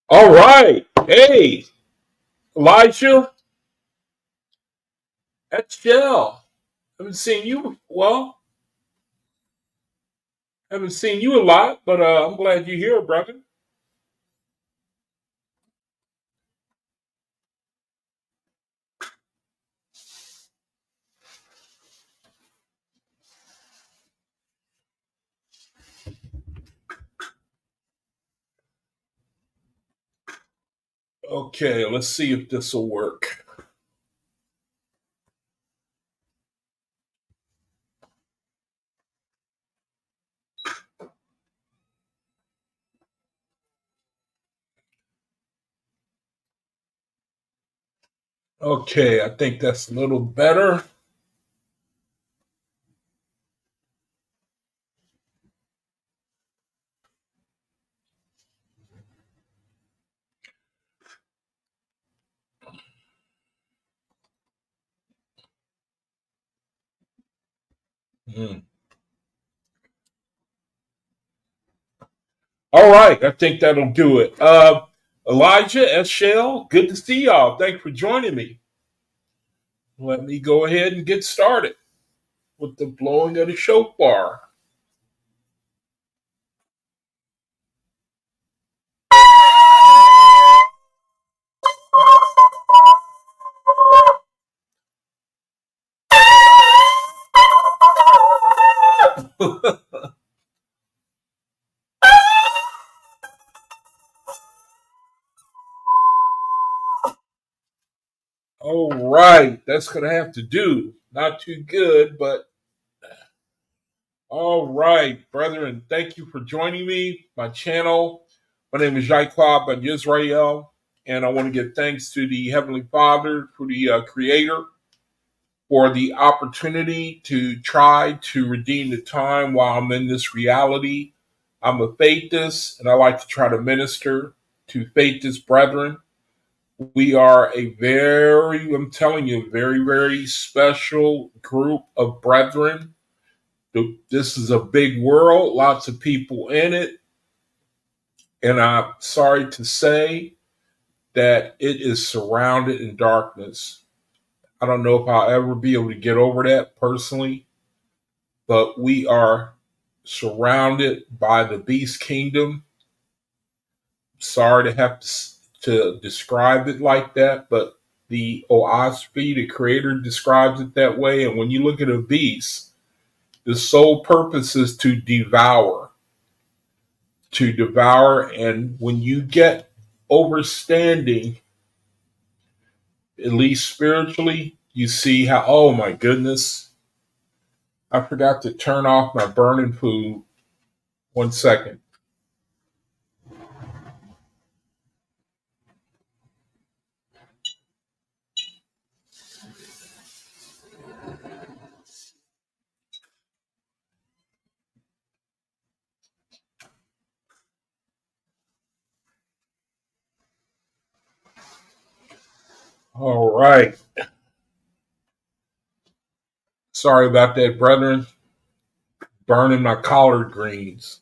All right. Hey, Elijah, that's Shell. Haven't seen you. Well, haven't seen you a lot, but I'm glad you're here, brother. Okay, let's see if this will work. Okay, I think that's a little better. Hmm. All right, I think that'll do it. Elijah, S. Shell, good to see y'all. Thanks for joining me. Let me go ahead and get started with the blowing of the shofar. All right, that's gonna have to do. Not too good, but all right, brethren. Thank you for joining me, my channel. My name is Jacob Ben Yisrael, and I want to give thanks to the Heavenly Father, to the Creator, for the opportunity to try to redeem the time while I'm in this reality. I'm a faithist, and I like to try to minister to faithist brethren. We are a very, I'm telling you, very, very special group of brethren. This is a big world, lots of people in it. And I'm sorry to say that it is surrounded in darkness. I don't know if I'll ever be able to get over that personally, but we are surrounded by the beast kingdom. Sorry to have to describe it like that, but the OAHSPE, the creator, describes it that way. And when you look at a beast, the sole purpose is to devour. And when you get overstanding, at least spiritually, you see how, oh my goodness, I forgot to turn off my burning food. 1 second. All right. Sorry about that, brethren. Burning my collard greens.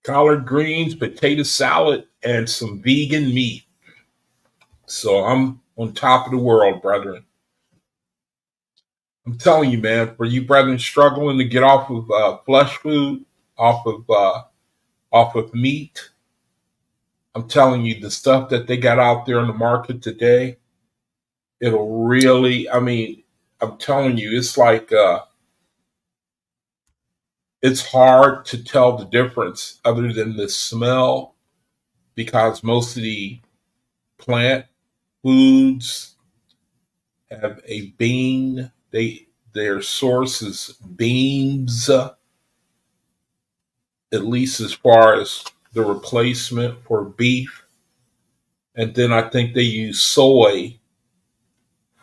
Collard greens, potato salad, and some vegan meat. So I'm on top of the world, brethren. I'm telling you, man, for you brethren struggling to get off of flesh food, off of off of meat, I'm telling you, the stuff that they got out there in the market today, it'll really. I mean, I'm telling you, it's like it's hard to tell the difference other than the smell because most of the plant foods have a bean. Their source is beans, at least as far as the replacement for beef. And then I think they use soy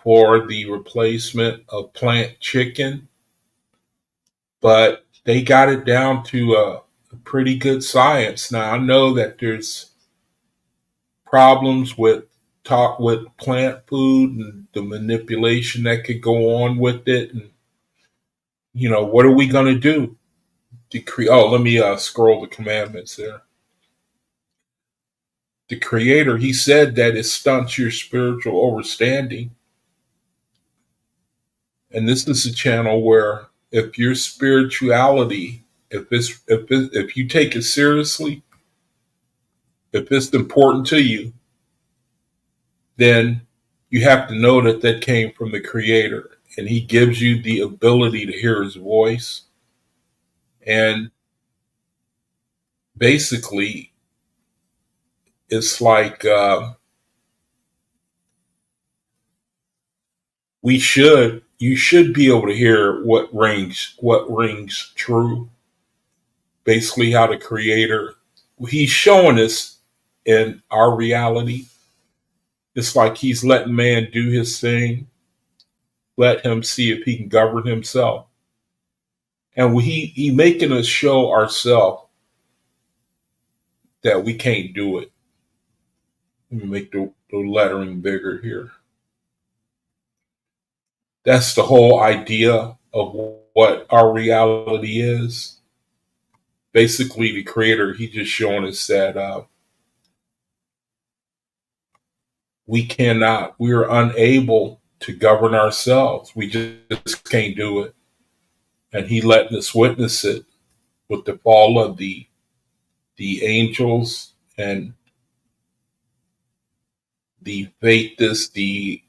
for the replacement of plant chicken. But they got it down to a pretty good science. Now I know that there's problems with talk with plant food and the manipulation that could go on with it, and what are we going to do? Decree. Oh, let me scroll the commandments there. the Creator, he said that it stunts your spiritual understanding. And this is a channel where if your spirituality, if you take it seriously, if it's important to you, then you have to know that that came from the Creator, and he gives you the ability to hear his voice. And basically, it's like you should be able to hear what rings true. Basically, how the Creator, he's showing us in our reality. It's like he's letting man do his thing, let him see if he can govern himself, and he making us show ourselves that we can't do it. Let me make the lettering bigger here. That's the whole idea of what our reality is. Basically, the Creator, he just showing us that we are unable to govern ourselves. We just can't do it. And he letting us witness it with the fall of the angels and the faithists, the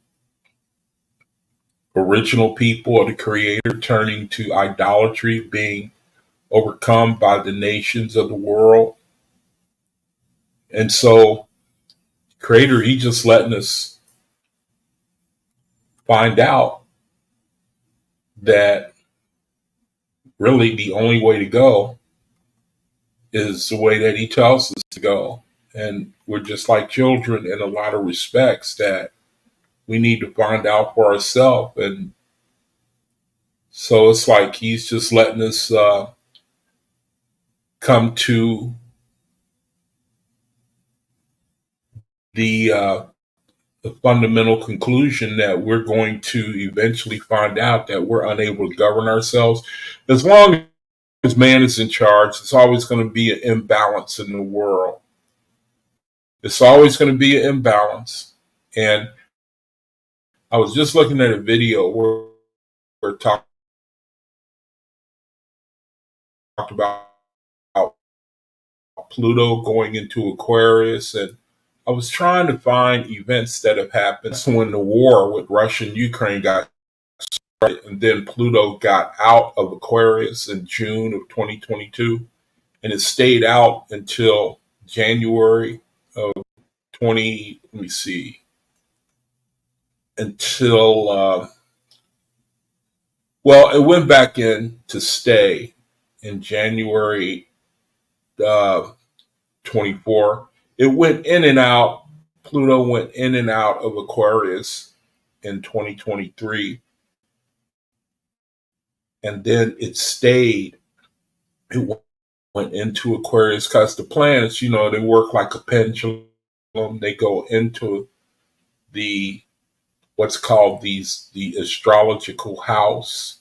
original people of the Creator turning to idolatry, being overcome by the nations of the world. And so, Creator, he just letting us find out that really the only way to go is the way that he tells us to go. And we're just like children in a lot of respects, that we need to find out for ourselves. And so it's like he's just letting us come to the fundamental conclusion that we're going to eventually find out that we're unable to govern ourselves. As long as man is in charge, it's always going to be an imbalance in the world. It's always going to be an imbalance. And I was just looking at a video where it talked about Pluto going into Aquarius, and I was trying to find events that have happened. So when the war with Russia and Ukraine got started, and then Pluto got out of Aquarius in June of 2022, and it stayed out until January of 20. Let me see. Until well, it went back in to stay in January 24. It went in and out. Pluto went in and out of Aquarius in 2023, and then it stayed. It went into Aquarius because the planets, they work like a pendulum. They go into the what's called the astrological house.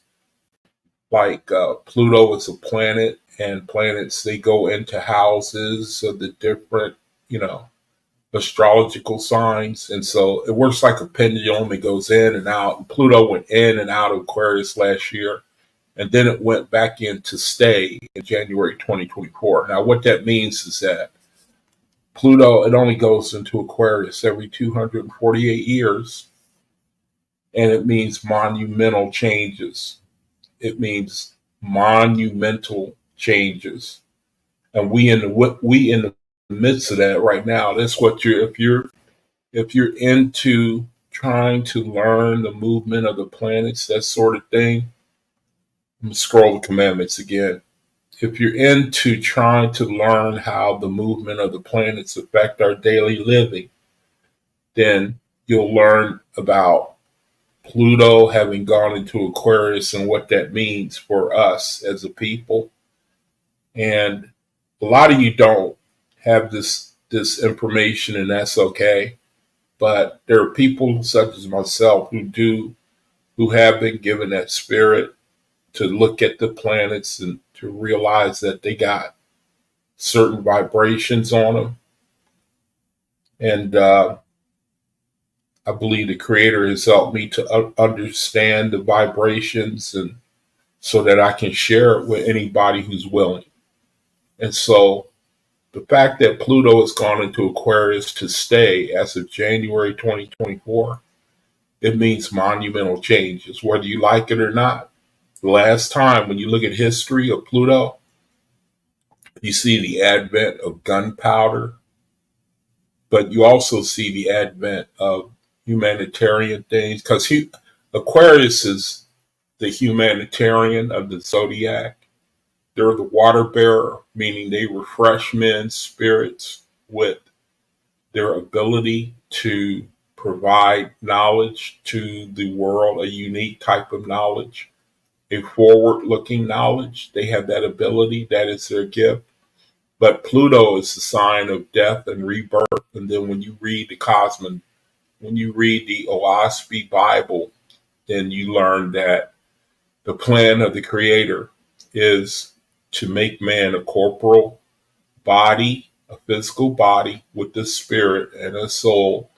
Like Pluto is a planet, and planets, they go into houses of the different, astrological signs. And so it works like a pendulum. It goes in and out. And Pluto went in and out of Aquarius last year, and then it went back in to stay in January 2024. Now, what that means is that Pluto, it only goes into Aquarius every 248 years, and it means monumental changes. It means monumental changes, and we in the midst of that right now. That's what if you're into trying to learn the movement of the planets, that sort of thing. I'm gonna scroll the commandments again. If you're into trying to learn how the movement of the planets affect our daily living, then you'll learn about Pluto having gone into Aquarius and what that means for us as a people. And a lot of you don't have this information, and that's okay. But there are people such as myself who have been given that spirit to look at the planets and to realize that they got certain vibrations on them. And I believe the Creator has helped me to understand the vibrations, and so that I can share it with anybody who's willing. And so the fact that Pluto has gone into Aquarius to stay as of January 2024, it means monumental changes, whether you like it or not. The last time, when you look at history of Pluto, you see the advent of gunpowder, but you also see the advent of humanitarian things, because Aquarius is the humanitarian of the zodiac. They're the water bearer, meaning they refresh men's spirits with their ability to provide knowledge to the world, a unique type of knowledge, a forward looking knowledge. They have that ability, that is their gift. But Pluto is the sign of death and rebirth. And then when you read when you read the OAHSPE Bible, then you learn that the plan of the Creator is to make man a corporal body, a physical body with a spirit and a soul,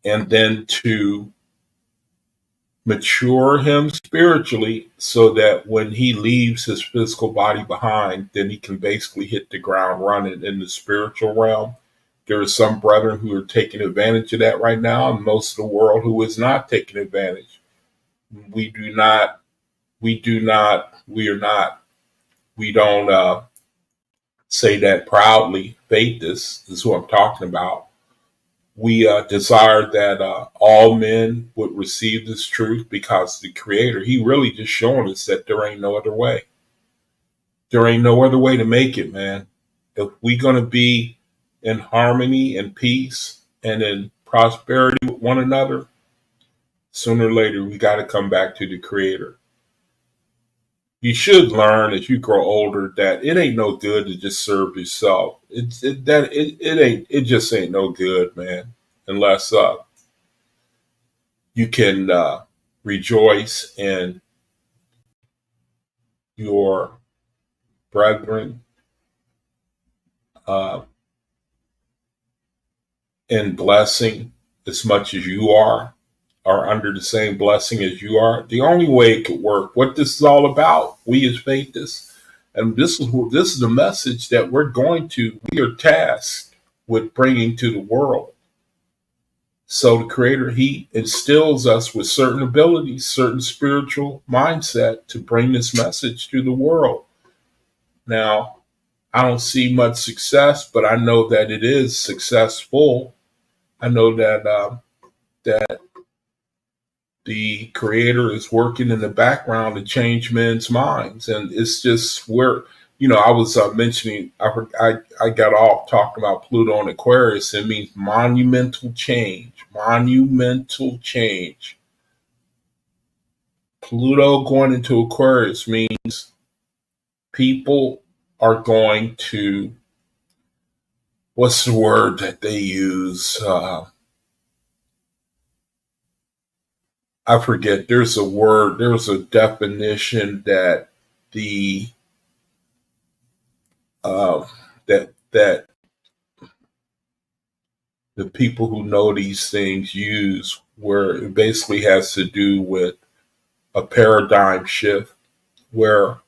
and then to mature him spiritually so that when he leaves his physical body behind, then he can basically hit the ground running in the spiritual realm. There are some brethren who are taking advantage of that right now, and most of the world who is not taking advantage. We do not, we are not, we don't say that proudly. Faith is who I'm talking about. We desire that all men would receive this truth, because the Creator, He really just showing us that there ain't no other way. There ain't no other way to make it, man. If we're going to be in harmony and peace and in prosperity with one another, sooner or later we got to come back to the Creator. You should learn as you grow older that it ain't no good to just serve yourself. It just ain't no good, man, unless you can rejoice in your brethren, uh, in blessing as much as you are under the same blessing as you are. The only way it could work, what this is all about, we as faithists, and this is the message that we are tasked with bringing to the world. So the Creator, He instills us with certain abilities, certain spiritual mindset to bring this message to the world. Now, I don't see much success, but I know that it is successful. I know that the Creator is working in the background to change men's minds, and it's just where, I was mentioning, I got off talking about Pluto and Aquarius. It means monumental change. Monumental change. Pluto going into Aquarius means people are going to, what's the word that they use? I forget. There's a word, there's a definition that the that the people who know these things use, where it basically has to do with a paradigm shift, where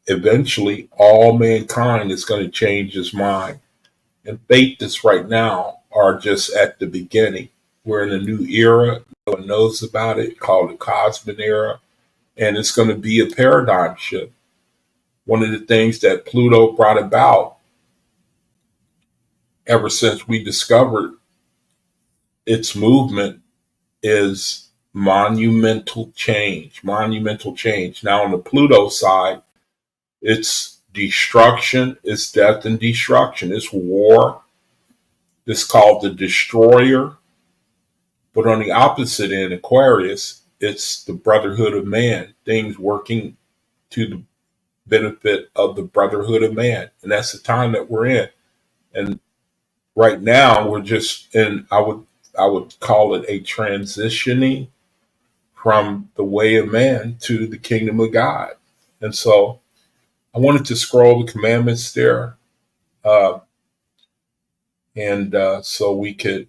eventually all mankind is going to change his mind. And faithists right now are just at the beginning. We're in a new era. No one knows about it, called the Cosmic Era. And it's going to be a paradigm shift. One of the things that Pluto brought about ever since we discovered its movement is monumental change. Monumental change. Now, on the Pluto side, it's destruction, it's death and destruction, it's war. It's called the destroyer. But on the opposite end, Aquarius, it's the brotherhood of man, things working to the benefit of the brotherhood of man. And that's the time that we're in. And right now we're just in, I would call it a transitioning from the way of man to the kingdom of God. And so I wanted to scroll the commandments there. And so we could,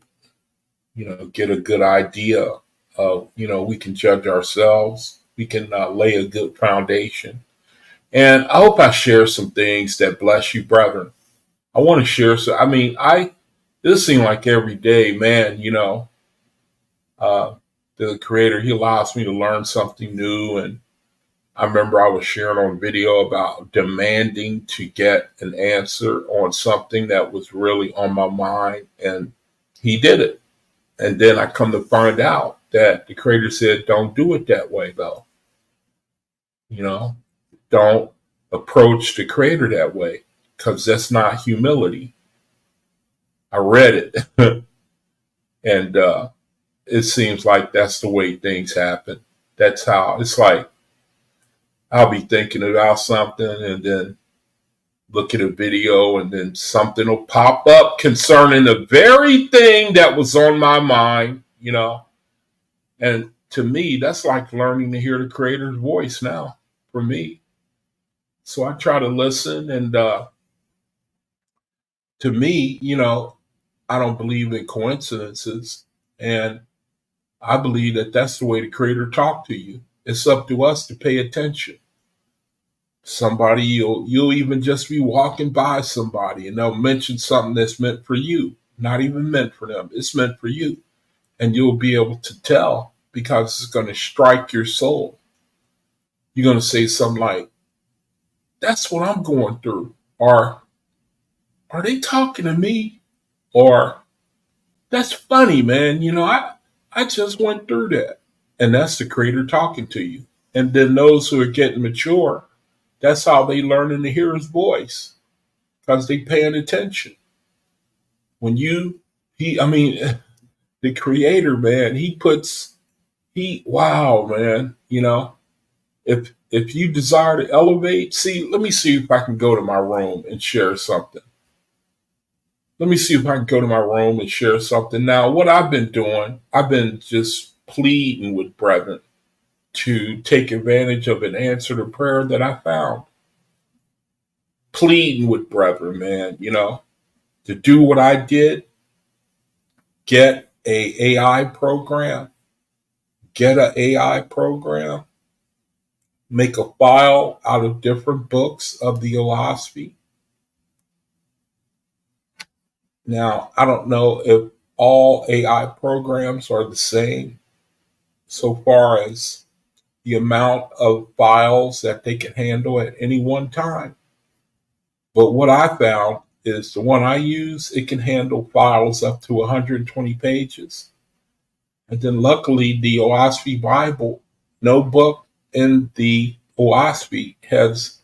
get a good idea of, we can judge ourselves. We can lay a good foundation. And I hope I share some things that bless you, brethren. I want to share. So, this seems like every day, man, uh, the creator, he allows me to learn something new. And I remember I was sharing on video about demanding to get an answer on something that was really on my mind. And he did it. And then I come to find out that the creator said, don't do it that way, though. Don't approach the creator that way, because that's not humility. I read it. And it seems like that's the way things happen. That's how it's like I'll be thinking about something and then look at a video and then something will pop up concerning the very thing that was on my mind, And to me, that's like learning to hear the creator's voice now for me. So I try to listen. And to me, I don't believe in coincidences. And I believe that that's the way the creator talked to you. It's up to us to pay attention. Somebody, you'll even just be walking by somebody and they'll mention something that's meant for you, not even meant for them. It's meant for you. And you'll be able to tell because it's going to strike your soul. You're going to say something like, that's what I'm going through. Or, are they talking to me? Or, that's funny, man. I just went through that. And that's the creator talking to you. And then those who are getting mature, that's how they learning to hear his voice. Because they paying attention. When the creator, man, wow, man, if you desire to elevate, let me see if I can go to my room and share something. Let me see if I can go to my room and share something. Now, what I've been doing, I've been just pleading with brethren to take advantage of an answer to prayer that I found. Pleading with brethren, man, to do what I did, get a AI program, make a file out of different books of the OAHSPE. Now, I don't know if all AI programs are the same so far as the amount of files that they can handle at any one time. But what I found is the one I use, it can handle files up to 120 pages. And then luckily the OAHSPE Bible, no book in the OAHSPE has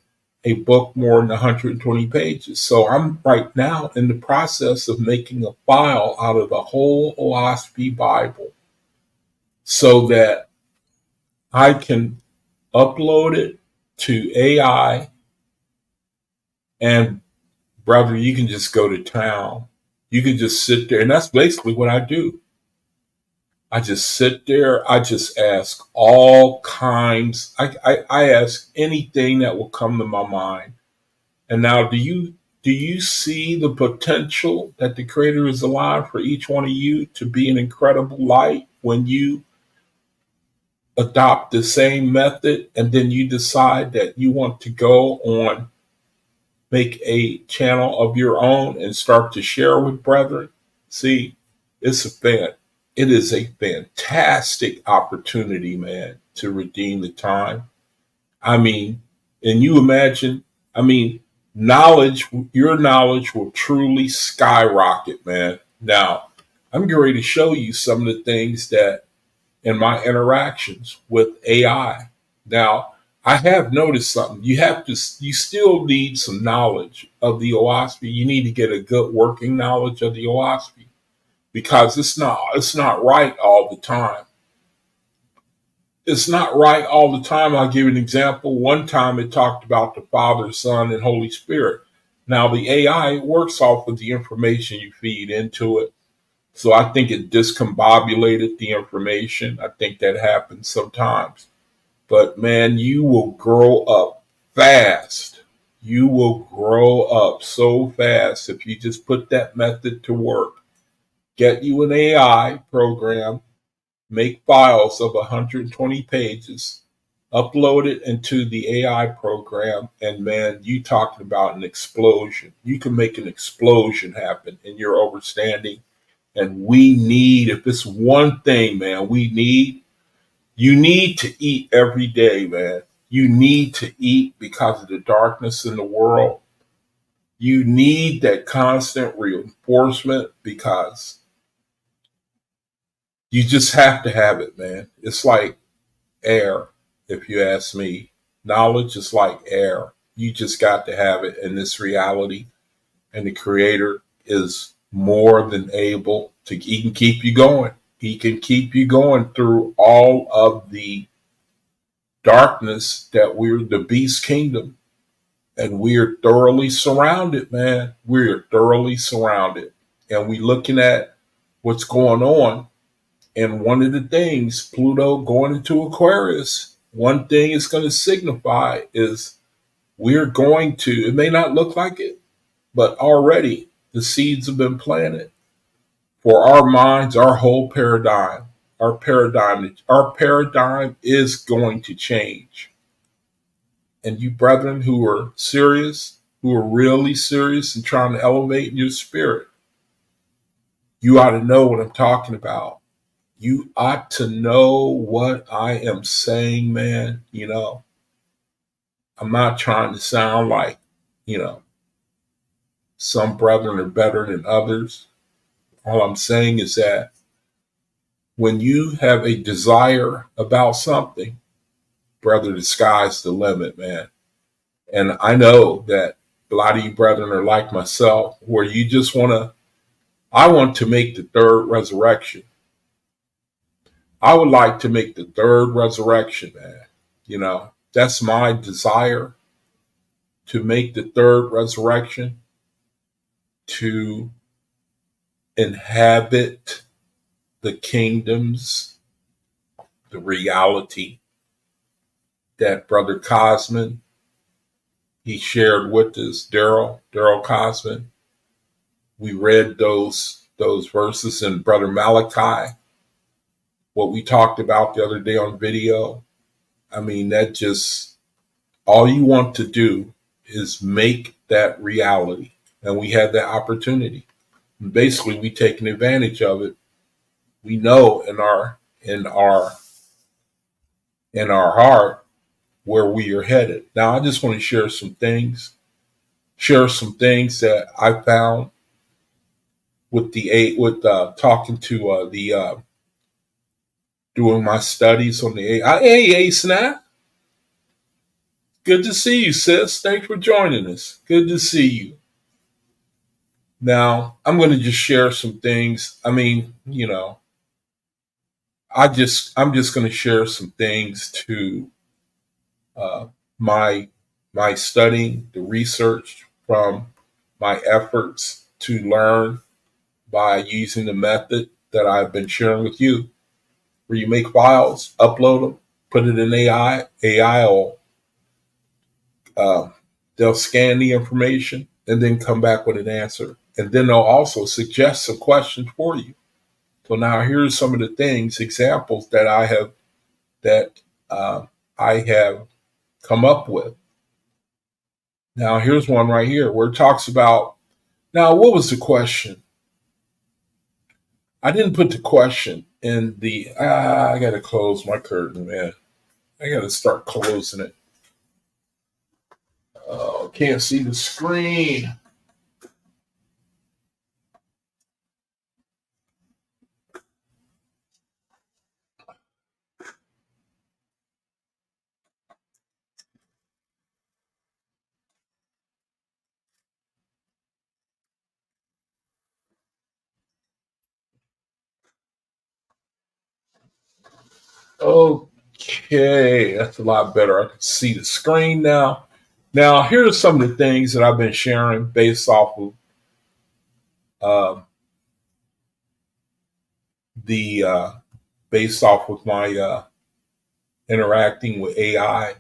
a book more than 120 pages. So I'm right now in the process of making a file out of the whole OAHSPE Bible so that I can upload it to AI. And brother, you can just go to town. You can just sit there. And that's basically what I do. I just sit there. I just ask all kinds. I ask anything that will come to my mind. And now, do you see the potential that the Creator is allowed for each one of you to be an incredible light when you adopt the same method and then you decide that you want to go on, make a channel of your own and start to share with brethren? See, it is a fantastic opportunity, man, to redeem the time. And you imagine, your knowledge will truly skyrocket, man. Now, I'm getting ready to show you some of the things that in my interactions with AI. Now, I have noticed something. You still need some knowledge of the OAHSPE. You need to get a good working knowledge of the OAHSPE because it's not right all the time. It's not right all the time. I'll give you an example. One time it talked about the Father, Son, and Holy Spirit. Now the AI works off of the information you feed into it. So I think it discombobulated the information. I think that happens sometimes. But man, you will grow up fast. You will grow up so fast if you just put that method to work. Get you an AI program, make files of 120 pages, upload it into the AI program, and man, you talking about an explosion. You can make an explosion happen in your understanding. And we need, if it's one thing, man, you need to eat every day, man. You need to eat because of the darkness in the world. You need that constant reinforcement because you just have to have it, man. It's like air, if you ask me. Knowledge is like air. You just got to have it in this reality. And the Creator is more than able to, He can keep you going. He can keep you going through all of the darkness that we're the beast kingdom. And we're thoroughly surrounded, man. We're thoroughly surrounded. And we looking at what's going on. And one of the things, Pluto going into Aquarius, one thing it's going to signify is we're going to, it may not look like it, but already the seeds have been planted for our minds, our whole paradigm. Our paradigm is going to change. And you brethren who are serious, who are really serious and trying to elevate your spirit, you ought to know what I'm talking about. You ought to know what I am saying, man. I'm not trying to sound like, you know, some brethren are better than others. All I'm saying is that when you have a desire about something, brother, the sky's the limit, man. And I know that a lot of you brethren are like myself, where you just I want to make the third resurrection. I would like to make the third resurrection, man. That's my desire, to make the third resurrection, to inhabit the kingdoms, the reality that Brother Cosman, he shared with us, Daryl Cosman. We read those verses in Brother Malachi, what we talked about the other day on video. I mean, that just, all you want to do is make that reality. And we had that opportunity. And basically, we taken advantage of it. We know in our heart where we are headed. Now, I just want to share some things that I found talking to doing my studies on the AI. Hey, Snap. Good to see you, sis. Thanks for joining us. Good to see you. Now, I'm going to just share some things. I mean, I'm just going to share some things to uh, my studying, the research from my efforts to learn by using the method that I've been sharing with you, where you make files, upload them, put it in AI. AI will they'll scan the information and then come back with an answer, and then they'll also suggest some questions for you. So now here's some of the examples that I have come up with. Now here's one right here where it talks about. Now, what was the question? I didn't put the question in the. I got to close my curtain, man. I got to start closing it. Oh, can't see the screen. Okay, that's a lot better. I can see the screen now. Now, here's some of the things that I've been sharing based off of the based off of my interacting with AI.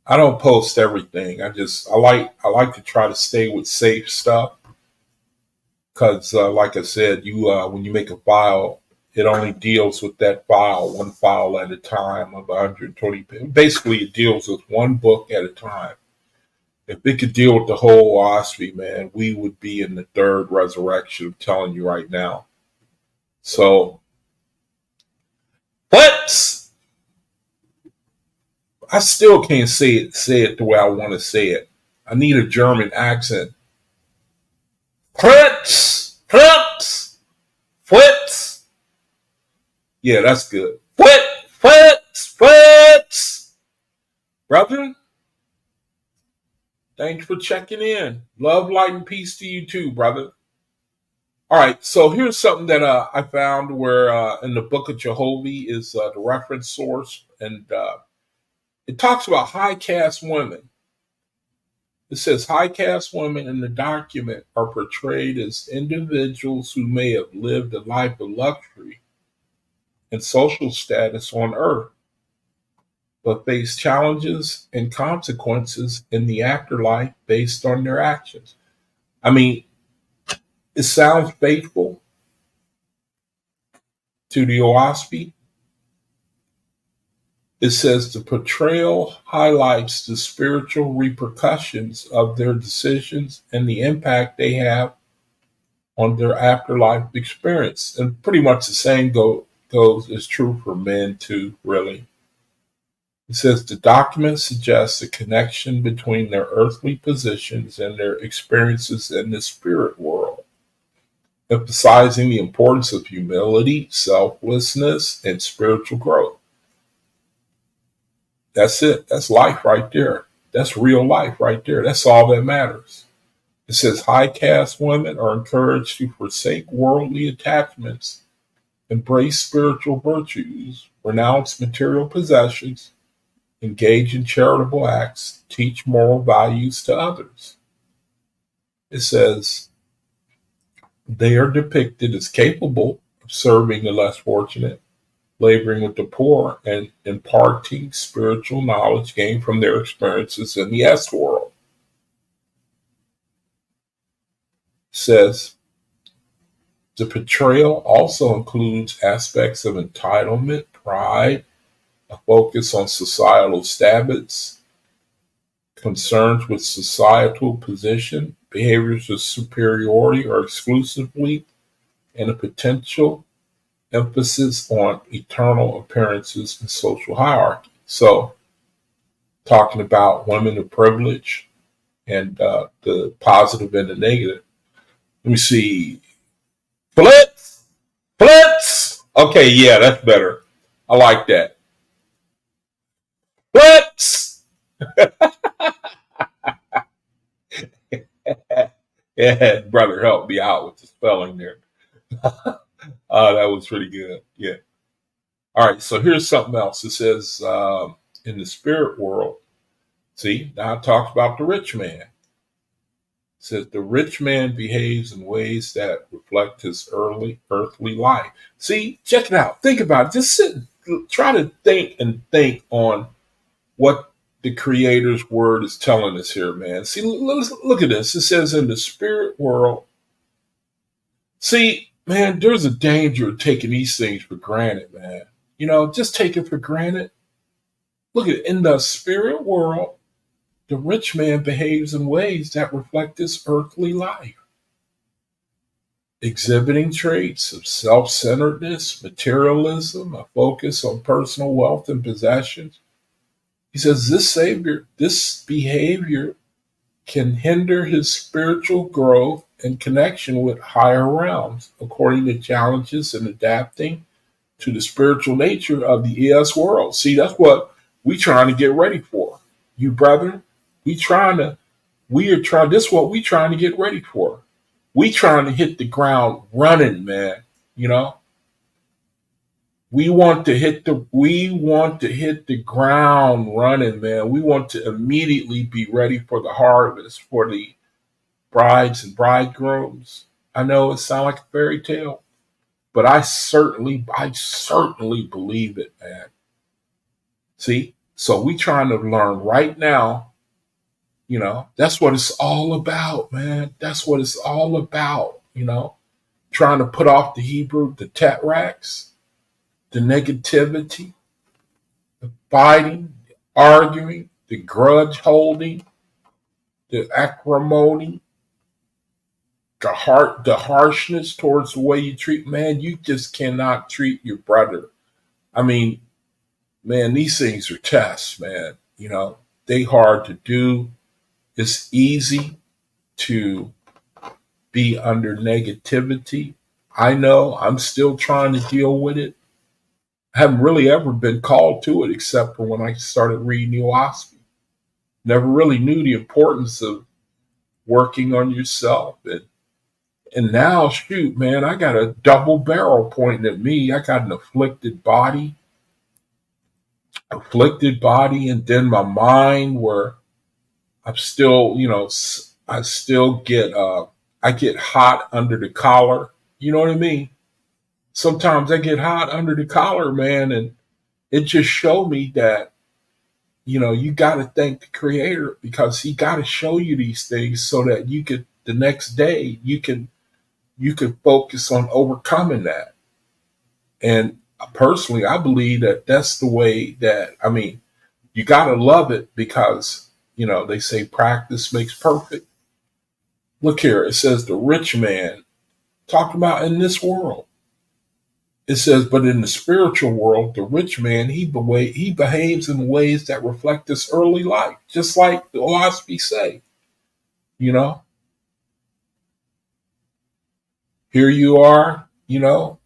I don't post everything. I like to try to stay with safe stuff because, like I said, you when you make a file, it only deals with that file, one file at a time of 120 pages. Basically, it deals with one book at a time. If it could deal with the whole OAHSPE, man, we would be in the third resurrection. I'm telling you right now. So, but I still can't say it the way I want to say it. I need a German accent. Fritz, Fritz, Fritz. Yeah, that's good. Fritz, Fritz, Fritz. Brother, thanks for checking in. Love, light, and peace to you too, brother. All right, so here's something that I found where in the Book of Jehovah is the reference source, and it talks about high caste women. It says high caste women in the document are portrayed as individuals who may have lived a life of luxury and social status on earth, but face challenges and consequences in the afterlife based on their actions. I mean, it sounds faithful to the OAHSPE. It says the portrayal highlights the spiritual repercussions of their decisions and the impact they have on their afterlife experience. And pretty much the same goes is true for men too, really. It says the document suggests a connection between their earthly positions and their experiences in the spirit world, emphasizing the importance of humility, selflessness, and spiritual growth. That's it. That's life right there. That's real life right there. That's all that matters. It says high caste women are encouraged to forsake worldly attachments, embrace spiritual virtues, renounce material possessions, engage in charitable acts, teach moral values to others. It says they are depicted as capable of serving the less fortunate, laboring with the poor, and imparting spiritual knowledge gained from their experiences in the S world. It says the portrayal also includes aspects of entitlement, pride, a focus on societal status, concerns with societal position, behaviors of superiority or exclusively, and a potential emphasis on eternal appearances and social hierarchy. So, talking about women of privilege and the positive and the negative. Let me see. Blitz! Blitz! Okay, yeah, that's better. I like that. Blitz! Yeah, brother, help me out with the spelling there. That was pretty good. Yeah. All right, so here's something else. It says in the spirit world, see, now it talks about the rich man. It says the rich man behaves in ways that reflect his earthly life. See, check it out. Think about it. Just sit, try to think on what the Creator's word is telling us here, man. See, look at this. It says in the spirit world. See, man, there's a danger of taking these things for granted, man. You know, just take it for granted. Look at it. In the spirit world, the rich man behaves in ways that reflect his earthly life, exhibiting traits of self centeredness, materialism, a focus on personal wealth and possessions. He says this behavior can hinder his spiritual growth and connection with higher realms, according to challenges in adapting to the spiritual nature of the ES world. See, that's what we trying to get ready for. You brother, we are trying, this is what we trying to get ready for. We trying to hit the ground running, man. You know? We want to hit the ground running, man. We want to immediately be ready for the harvest, for the brides and bridegrooms. I know it sounds like a fairy tale, but I certainly believe it, man. See, So we trying to learn right now. That's what it's all about, man. That's what it's all about. Trying to put off the Hebrew, the tetracts, the negativity, the fighting, the arguing, the grudge holding, the acrimony, the harshness towards the way you treat. Man, you just cannot treat your brother. I mean, man, these things are tests, man. They hard to do. It's easy to be under negativity. I know I'm still trying to deal with it. I haven't really ever been called to it except for when I started reading the OAHSPE. Never really knew the importance of working on yourself. And now, shoot, man, I got a double barrel pointing at me. I got an afflicted body, and then my mind where I'm still, I still I get hot under the collar. You know what I mean? Sometimes I get hot under the collar, man, and it just showed me that, you got to thank the creator because he got to show you these things so that the next day, you can focus on overcoming that. And personally, I believe that that's the way that, you got to love it because, they say practice makes perfect. Look here, it says the rich man, talked about in this world. It says, but in the spiritual world, the rich man, he behaves in ways that reflect his early life, just like the OAHSPE say. Here you are, you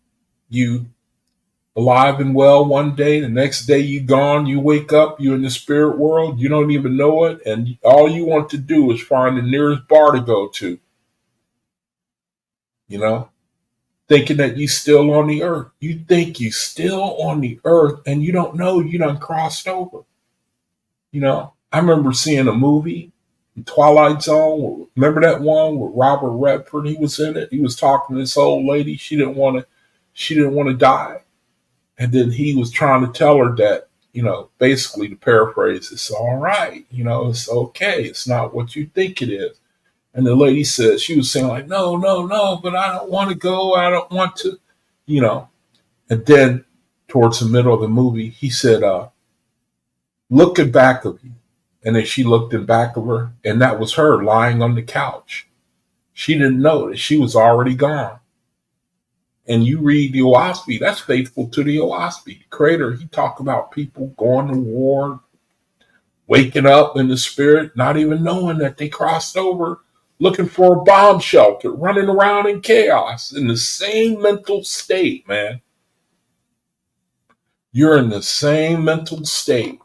alive and well one day, the next day you gone, you wake up, you're in the spirit world, you don't even know it, and all you want to do is find the nearest bar to go to, thinking that you still on the earth. You think you still on the earth and you don't know you done crossed over. I remember seeing a movie, Twilight Zone. Remember that one with Robert Redford? He was in it. He was talking to this old lady. She didn't want to die. And then he was trying to tell her that, basically to paraphrase, it's all right. It's okay. It's not what you think it is. And the lady said, she was saying like, no, no, no, but I don't want to go. I don't want to, And then towards the middle of the movie, he said, look in back of you. And then she looked in back of her, and that was her lying on the couch. She didn't know that she was already gone. And you read the OAHSPE, that's faithful to the OAHSPE. The creator, he talked about people going to war, waking up in the spirit, not even knowing that they crossed over, looking for a bomb shelter, running around in chaos, in the same mental state, man. You're in the same mental state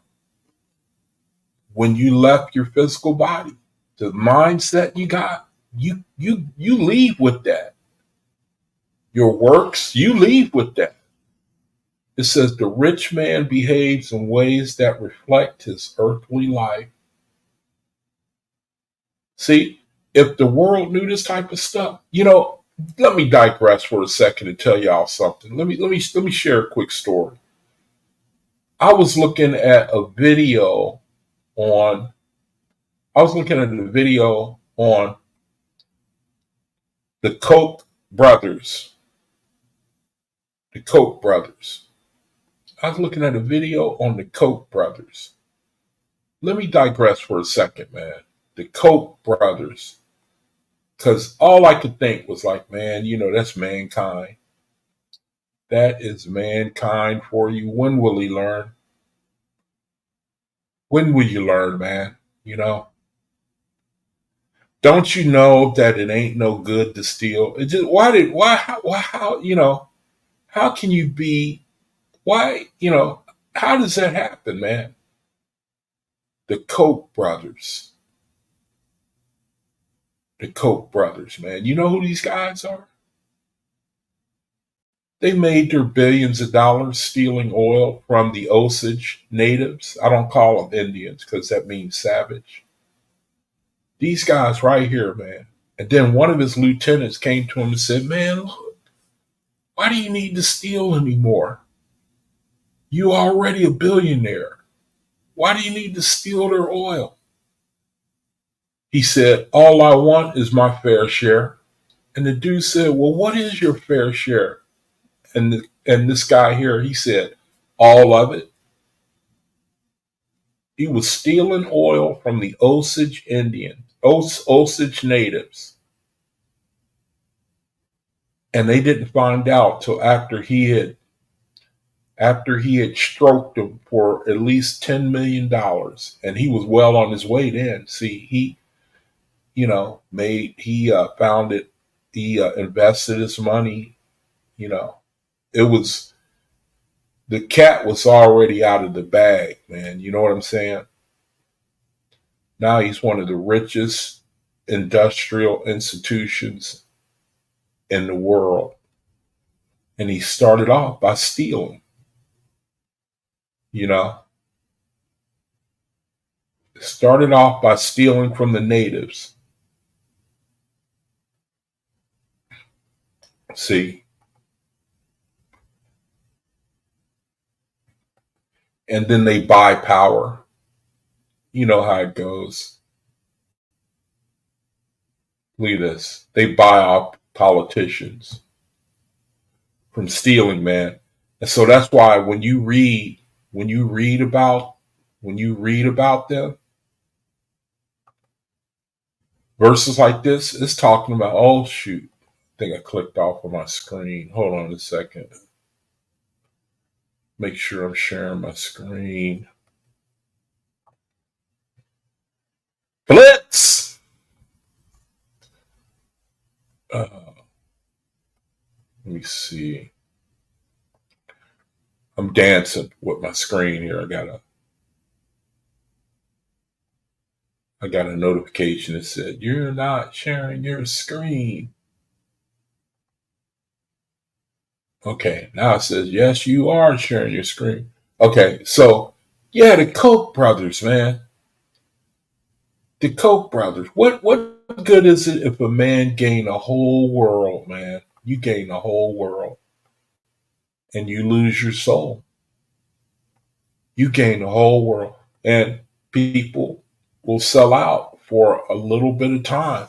when you left your physical body. The mindset you got, you leave with that. Your works, you leave with that. It says the rich man behaves in ways that reflect his earthly life. See, if the world knew this type of stuff, let me digress for a second and tell y'all something. Let me share a quick story. I was looking at a video on the Koch brothers. The Koch brothers. I was looking at a video on the Koch brothers. Let me digress for a second, man. The Koch brothers. Because all I could think was like, man, that's mankind. That is mankind for you. When will he learn? When will you learn, man? Don't you know that it ain't no good to steal? It just how can you be how does that happen, man? The Koch brothers. The Koch brothers, man. You know who these guys are? They made their billions of dollars stealing oil from the Osage natives. I don't call them Indians because that means savage. These guys right here, man. And then one of his lieutenants came to him and said, man, look, why do you need to steal anymore? You already a billionaire. Why do you need to steal their oil? He said, all I want is my fair share. And the dude said, well, what is your fair share? And this guy here, he said, all of it. He was stealing oil from the Osage natives. And they didn't find out till after he had stroked them for at least $10 million. And he was well on his way then. See, he, found it. He invested his money, you know, it was, the cat was already out of the bag, man. You know what I'm saying? Now he's one of the richest industrial institutions in the world. And he started off by stealing, you know, started off by stealing from the natives. See, and then they buy power. You know how it goes. Look at this. They buy off politicians from stealing, man. And so that's why when you read about them, verses like this, it's talking about, oh shoot, I think I clicked off of my screen. Hold on a second. Make sure I'm sharing my screen. Blitz! Let me see. I'm dancing with my screen here. I got a notification that said, you're not sharing your screen. Okay, now it says, yes, you are sharing your screen. Okay, so yeah, the Koch brothers, man. The Koch brothers. What good is it if a man gain a whole world, man? You gain a whole world and you lose your soul. You gain the whole world, and people will sell out for a little bit of time.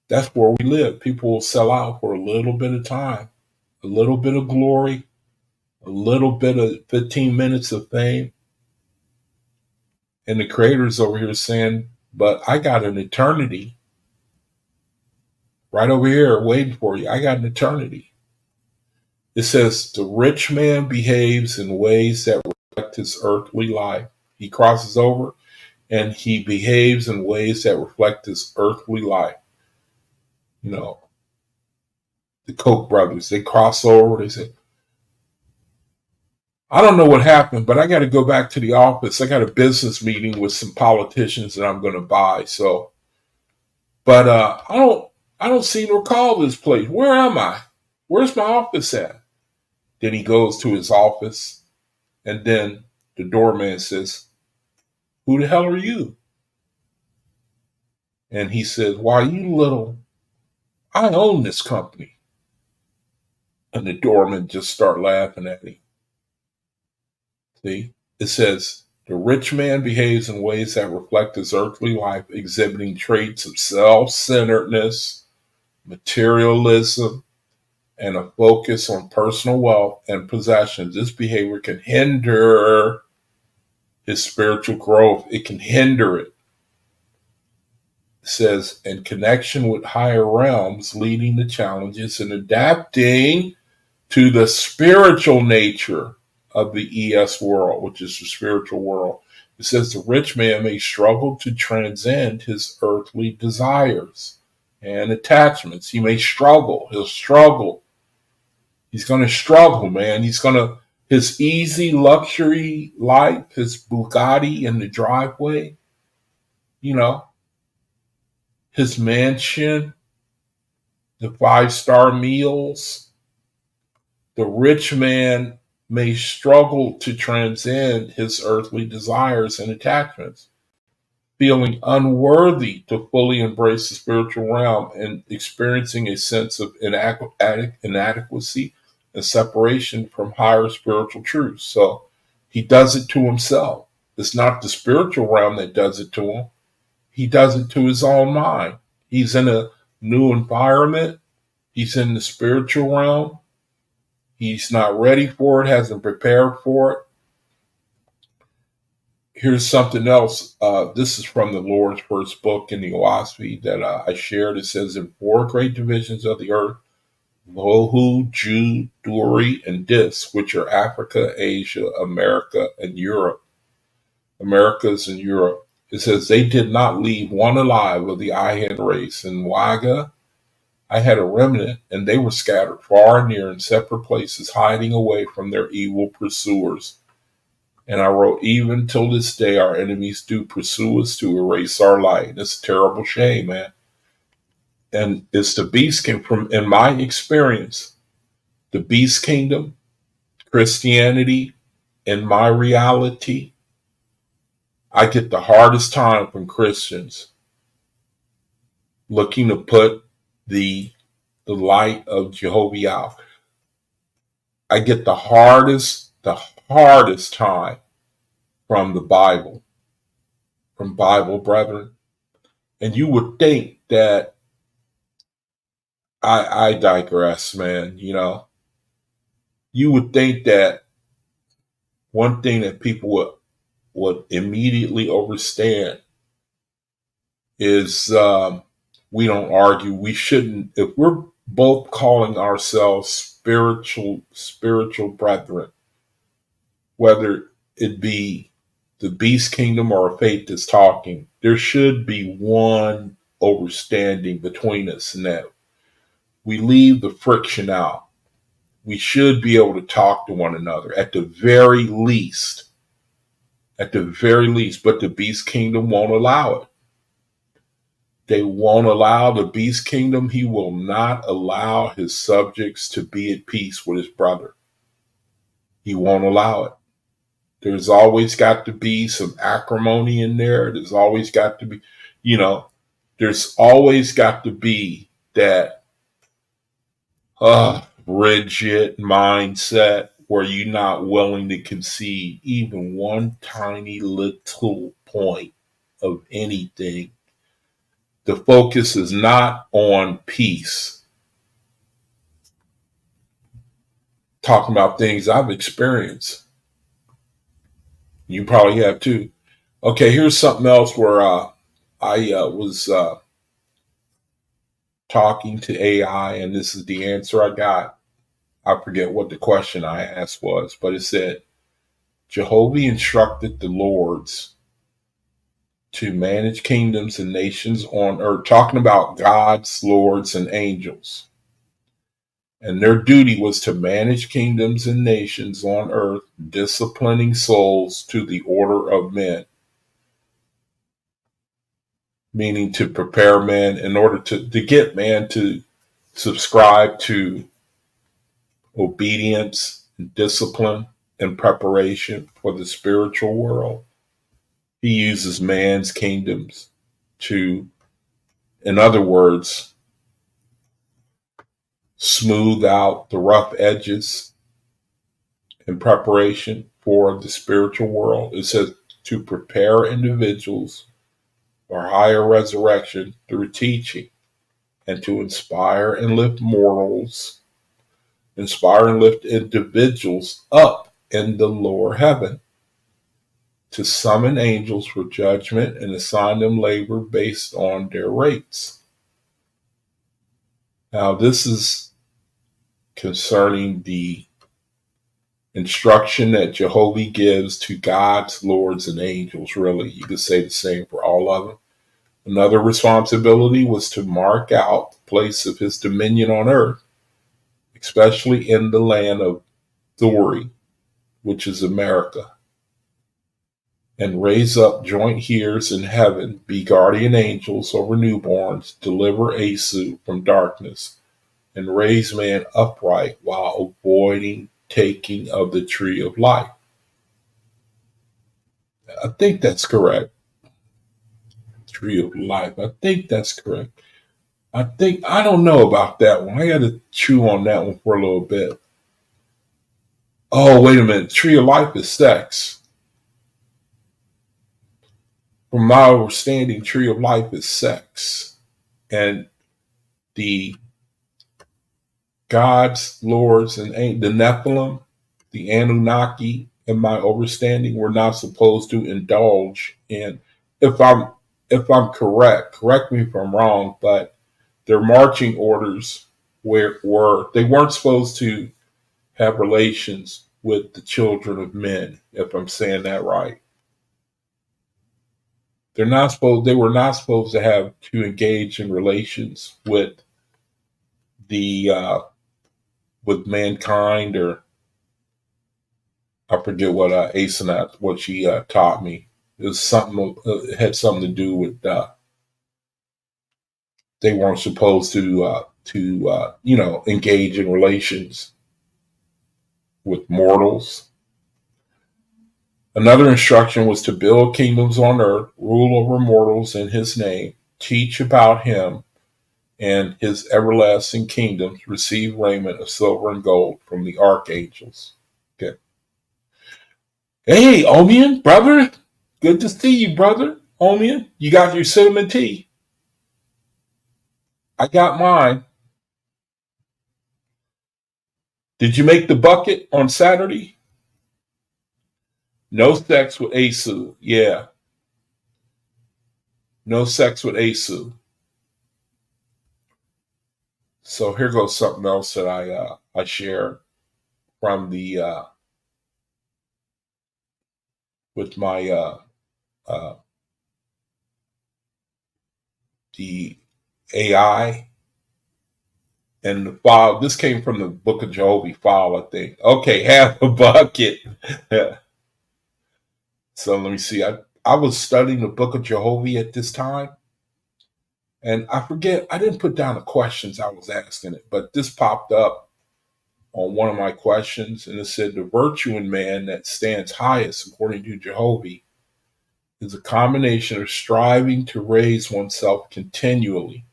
That's where we live. People will sell out for a little bit of time, a little bit of glory, a little bit of 15 minutes of fame. And the creator's over here saying, but I got an eternity right over here waiting for you. I got an eternity. It says the rich man behaves in ways that reflect his earthly life. He crosses over and he behaves in ways that reflect his earthly life. You know, the Koch brothers, they cross over. They say, I don't know what happened, but I got to go back to the office. I got a business meeting with some politicians that I'm going to buy. So, but I don't see nor call this place. Where am I? Where's my office at? Then he goes to his office, and then the doorman says, who the hell are you? And he says, why, you little, I own this company. And the doorman just start laughing at him. See, it says, the rich man behaves in ways that reflect his earthly life, exhibiting traits of self-centeredness, materialism, and a focus on personal wealth and possessions. This behavior can hinder his spiritual growth. It can hinder it. It says, in connection with higher realms, leading to challenges and adapting to the spiritual nature of the ES world, which is the spiritual world. It says the rich man may struggle to transcend his earthly desires and attachments. He may struggle. He'll struggle. He's going to struggle, man. His easy luxury life, his Bugatti in the driveway, you know, his mansion, the 5-star meals. The rich man may struggle to transcend his earthly desires and attachments, feeling unworthy to fully embrace the spiritual realm and experiencing a sense of inadequacy and separation from higher spiritual truths. So He does it to himself. It's not the spiritual realm that does it to him. He does it to his own mind. He's in a new environment. He's in the spiritual realm. He's not ready for it, hasn't prepared for it. Here's something else. This is from the Lord's first book in the OAHSPE that I shared. It says, in 4 great divisions of the earth, Lohu, Ju, Duri, and Dis, which are Africa, Asia, America, and Europe. Americas and Europe. It says, they did not leave one alive of the Ihan race. In Waga, I had a remnant, and they were scattered far and near in separate places, hiding away from their evil pursuers. And I wrote, even till this day, our enemies do pursue us to erase our light. It's a terrible shame, man. And it's the beast kingdom. From in my experience, the beast kingdom, Christianity, in my reality, I get the hardest time from Christians looking to put the light of Jehovah out. I get the hardest time from the Bible, from Bible brethren. And you would think that I digress, man. You would think that one thing that people would immediately understand is we don't argue. We shouldn't. If we're both calling ourselves spiritual brethren, whether it be the beast kingdom or a faith that's talking, there should be one understanding between us, and that we leave the friction out. We should be able to talk to one another at the very least. But the beast kingdom won't allow it. They won't allow the beast kingdom. He will not allow his subjects to be at peace with his brother. He won't allow it. There's always got to be some acrimony in there. There's always got to be, there's always got to be that rigid mindset where you're not willing to concede even one tiny little point of anything. The focus is not on peace. Talking about things I've experienced. You probably have too. Okay, here's something else where I was talking to AI, and this is the answer I got. I forget what the question I asked was, but it said, Jehovah instructed the lords to manage kingdoms and nations on earth, talking about gods, lords, and angels. And their duty was to manage kingdoms and nations on earth, disciplining souls to the order of men. Meaning to prepare man in order to get man to subscribe to obedience, discipline, and preparation for the spiritual world. He uses man's kingdoms to, in other words, smooth out the rough edges in preparation for the spiritual world. It says to prepare individuals for higher resurrection through teaching, and to inspire and lift individuals up in the lower heaven, to summon angels for judgment and assign them labor based on their rates. Now, this is concerning the instruction that Jehovah gives to gods, lords, and angels. Really, you could say the same for all of them. Another responsibility was to mark out the place of his dominion on earth, especially in the land of Thori, which is America, and raise up joint heirs in heaven, be guardian angels over newborns, deliver Asu from darkness, and raise man upright while avoiding taking of the tree of life. I think that's correct. Tree of life. I think that's correct. I don't know about that one. I got to chew on that one for a little bit. Oh, wait a minute. Tree of life is sex. From my understanding, tree of life is sex. And the gods, lords, and the Nephilim, the Anunnaki, in my understanding, were not supposed to indulge in. If I'm correct me if I'm wrong, but their marching orders were they weren't supposed to have relations with the children of men. If I'm saying that right, they were not supposed to have to engage in relations the with mankind, or I forget what Asenath, what she taught me. It was something. It had something to do with they weren't supposed to engage in relations with mortals. Another instruction was to build kingdoms on earth, rule over mortals in His name, teach about Him and His everlasting kingdoms, receive raiment of silver and gold from the archangels. Okay. Hey, Omian, brother. Good to see you, brother. Omian, you got your cinnamon tea. I got mine. Did you make the bucket on Saturday? No sex with Asu. Yeah. No sex with Asu. So here goes something else that I shared from the with my uh, the AI and the file. This came from the Book of Jehovah file, I think. Okay, half a bucket. So let me see. I was studying the Book of Jehovah at this time, and I forget, I didn't put down the questions I was asking it, but this popped up on one of my questions, and it said the virtue in man that stands highest, according to Jehovah, is a combination of striving to raise oneself continually,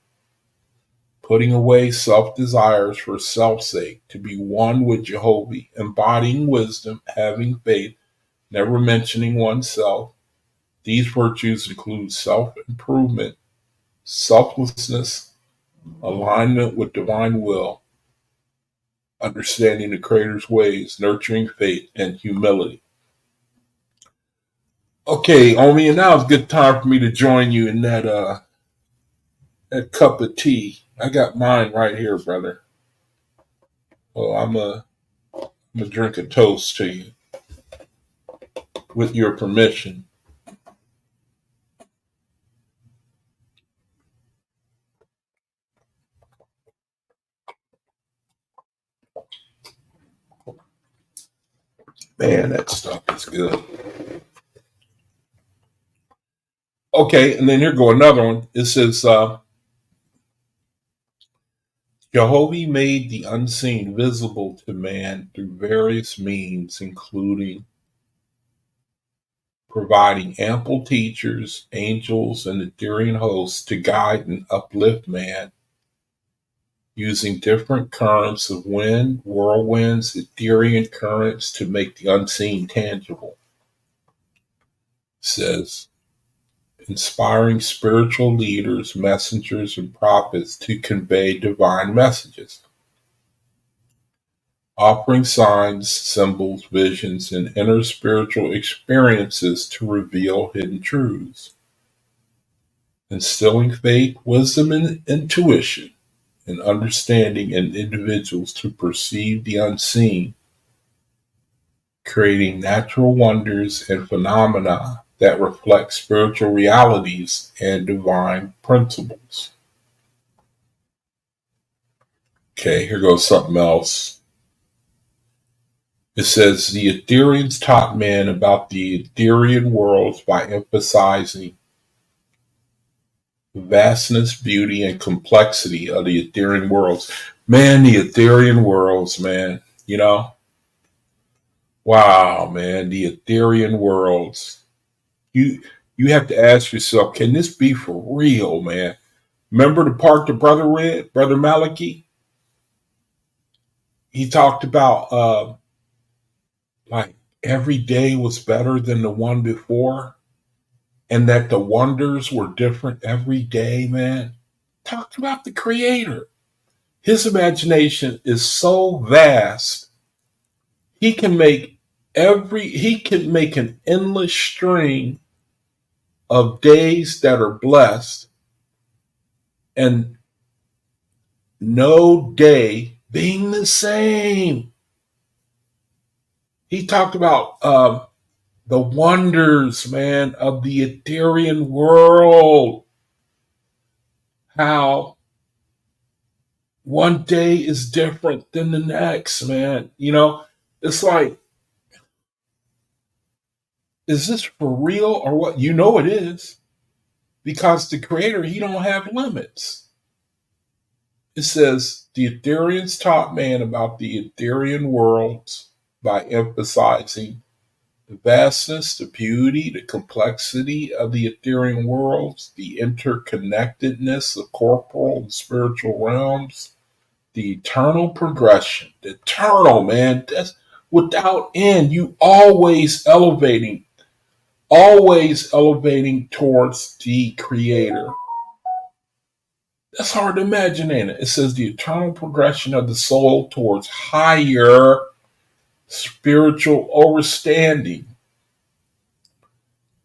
putting away self desires for self's sake, to be one with Jehovah, embodying wisdom, having faith, never mentioning oneself. These virtues include self improvement, selflessness, alignment with divine will, understanding the Creator's ways, nurturing faith, and humility. Okay, Omi, and now it's a good time for me to join you in that cup of tea. I got mine right here, brother. Well, I'm gonna drink a toast to you with your permission. Man, that stuff is good. Okay, and then here go another one. It says, Jehovah made the unseen visible to man through various means, including providing ample teachers, angels, and Ethereal hosts to guide and uplift man, using different currents of wind, whirlwinds, Ethereal currents to make the unseen tangible. It says, inspiring spiritual leaders, messengers, and prophets to convey divine messages, offering signs, symbols, visions, and inner spiritual experiences to reveal hidden truths, instilling faith, wisdom, and intuition, and understanding in individuals to perceive the unseen, creating natural wonders and phenomena that reflect spiritual realities and divine principles. Okay, here goes something else. It says the Ethereans taught man about the Etherean worlds by emphasizing the vastness, beauty, and complexity of the Etherean worlds. Man, the Etherean worlds, man. Wow, man, the Etherean worlds. You you have to ask yourself, can this be for real, man? Remember the part the brother read, Brother Malachi? He talked about like every day was better than the one before, and that the wonders were different every day, man. Talked about the creator. His imagination is so vast. He can make an endless string of days that are blessed and no day being the same. He talked about the wonders, man, of the Ethereal world. How one day is different than the next, man. It's like, is this for real or what? You know it is, because the creator, he don't have limits. It says the Ethereans taught man about the Etherean worlds by emphasizing the vastness, the beauty, the complexity of the Etherean worlds, the interconnectedness of corporal and spiritual realms, the eternal progression, the eternal, man, that's without end. You always elevating towards the creator. That's hard to imagine, ain't it? It says the eternal progression of the soul towards higher spiritual overstanding.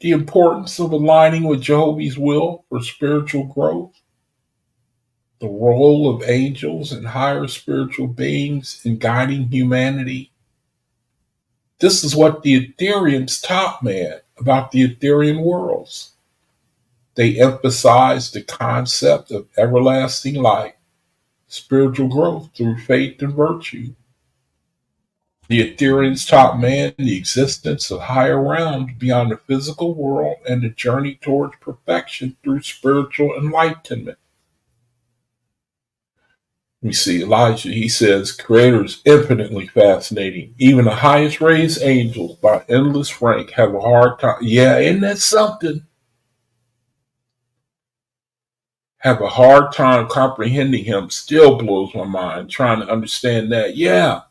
The importance of aligning with Jehovah's will for spiritual growth. The role of angels and higher spiritual beings in guiding humanity. This is what the Ethereans taught man about the Etherean worlds. They emphasized the concept of everlasting light, spiritual growth through faith and virtue. The Ethereans taught man the existence of higher realms beyond the physical world and the journey towards perfection through spiritual enlightenment. We see Elijah, he says, Creator is infinitely fascinating. Even the highest raised angels by endless rank have a hard time. Yeah, isn't that something? Have a hard time comprehending him. Still blows my mind trying to understand that. Yeah.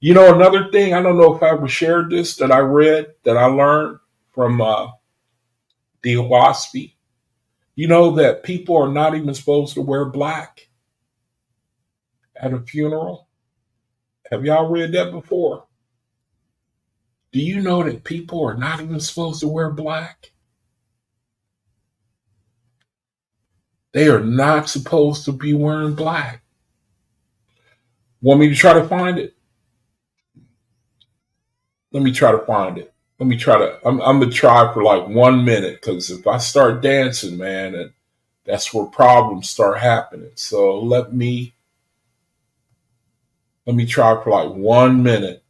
Another thing, I don't know if I ever shared this that I read, that I learned from the OAHSPE. You know that people are not even supposed to wear black at a funeral? Have y'all read that before? Do you know that people are not even supposed to wear black? They are not supposed to be wearing black. Want me to try to find it? Let me try to find it. I'm going to try for like 1 minute, because if I start dancing, man, and that's where problems start happening. So let me try for like 1 minute.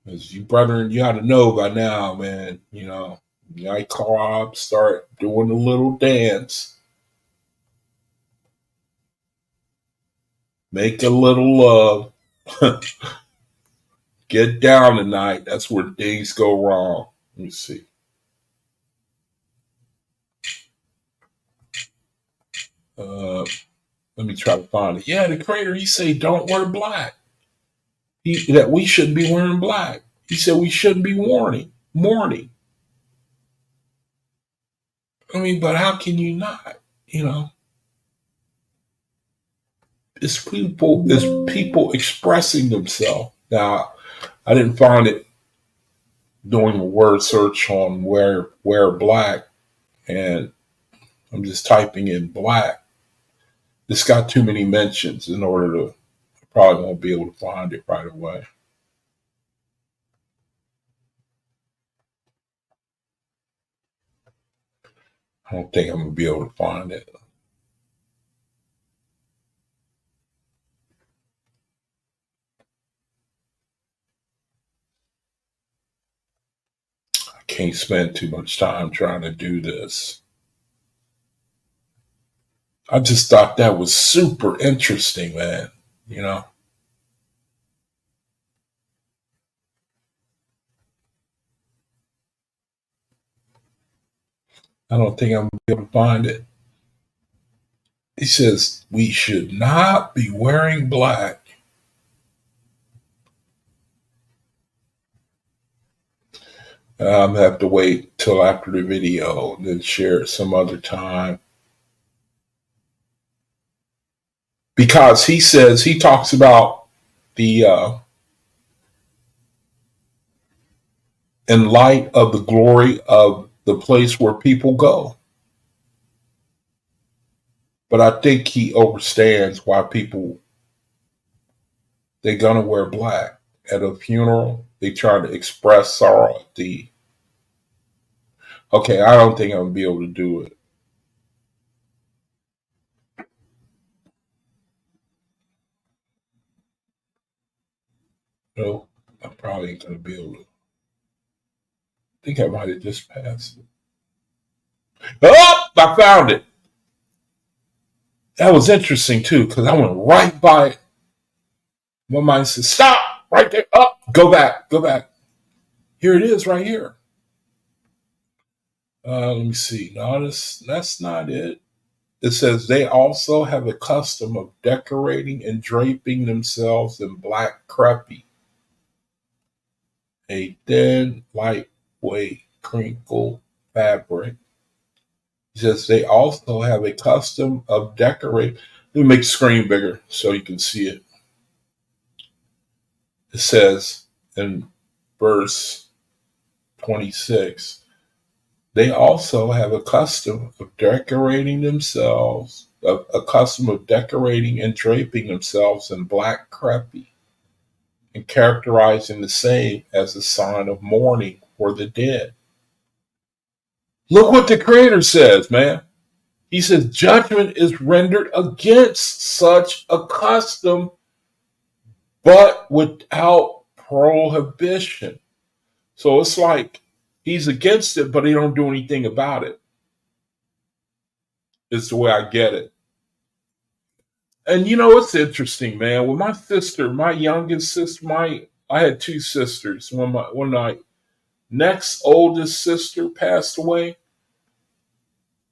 As you brethren, you ought to know by now, man, night club, start doing a little dance. Make a little love. Get down tonight. That's where things go wrong. Let me see. Uh, Let me try to find it. Yeah, the creator, he said, don't wear black. That we shouldn't be wearing black. He said we shouldn't be mourning. I mean, but how can you not? It's people expressing themselves. Now, I didn't find it doing a word search on wear black, and I'm just typing in black. It's got too many mentions in order to. I probably won't be able to find it right away. I don't think I'm gonna be able to find it. I can't spend too much time trying to do this. I just thought that was super interesting, man. You know, I don't think I'm gonna be able to find it. He says we should not be wearing black. I'm gonna have to wait till after the video and then share it some other time. Because he talks about the in light of the glory of the place where people go. But I think he understands why people they're gonna wear black at a funeral. They try to express sorrow at the. Okay, I don't think I'm gonna be able to do it. No, I probably ain't gonna be able to. I think I might have just passed it. Oh, I found it. That was interesting too, because I went right by it. My mind said, "Stop right there. Up, go back, go back." Here it is, right here. Let me see. No, that's not it. It says they also have a custom of decorating and draping themselves in black crepe, a thin, lightweight, crinkle fabric. It says they also have a custom of decorating. Let me make the screen bigger so you can see it. It says in verse 26, they also have a custom of decorating themselves, a custom of decorating and draping themselves in black crepe and characterizing the same as a sign of mourning for the dead. Look what the Creator says, man. He says judgment is rendered against such a custom, but without prohibition. So it's like he's against it, but he don't do anything about it. Is the way I get it. And you know, it's interesting, man. With my sister, my youngest sister, I had two sisters. When my next oldest sister passed away,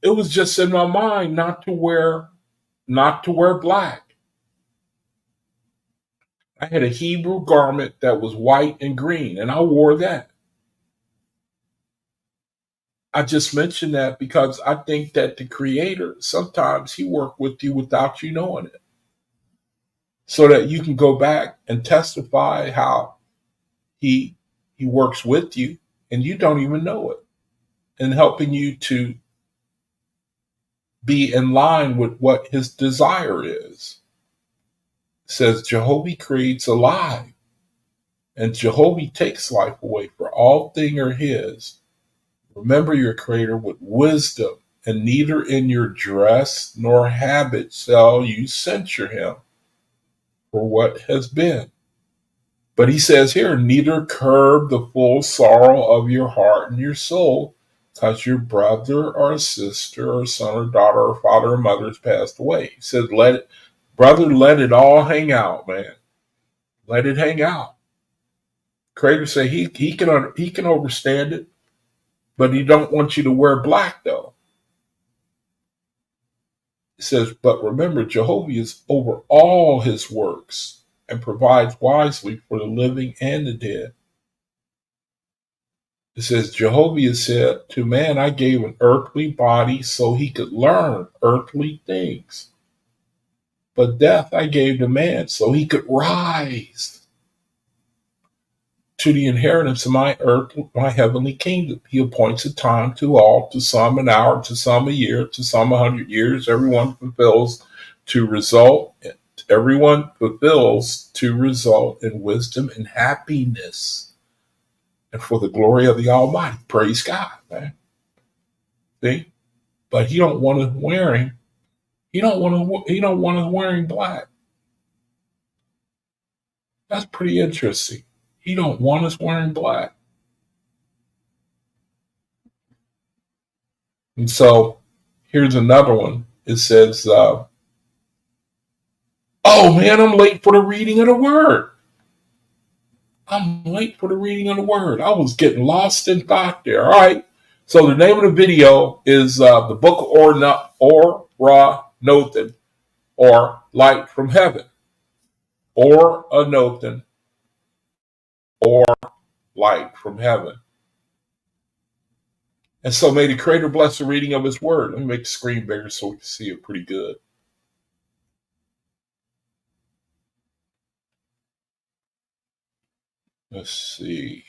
it was just in my mind not to wear black. I had a Hebrew garment that was white and green, and I wore that. I just mentioned that because I think that the Creator sometimes He worked with you without you knowing it, so that you can go back and testify how He He works with you, and you don't even know it, and helping you to be in line with what His desire is. It says Jehovah creates a life, and Jehovah takes life away, for all things are His. Remember your Creator with wisdom, and neither in your dress nor habit shall you censure Him for what has been. But He says here, neither curb the full sorrow of your heart and your soul, because your brother or sister or son or daughter or father or mother has passed away. He says, let it all hang out, man. Let it hang out. Creator say he can understand it, but He don't want you to wear black though. It says, but remember, Jehovah is over all His works and provides wisely for the living and the dead. It says, Jehovah said, to man I gave an earthly body so he could learn earthly things. But death I gave to man so he could rise to the inheritance of my heavenly kingdom. He appoints a time to all, to some an hour, to some a year, to some 100 years. Everyone fulfills to result in wisdom and happiness and for the glory of the Almighty. Praise God, man. See? But he don't want us wearing. He don't want us wearing black. That's pretty interesting. He don't want us wearing black. And so here's another one. It says, oh man, I'm late for the reading of the word. I'm late for the reading of the word. I was getting lost in thought there. All right. So the name of the video is the book of Ouranothen, or Light from Heaven. Ouranothen, or Light from Heaven. And so may the Creator bless the reading of His Word. Let me make the screen bigger so we can see it pretty good. Let's see.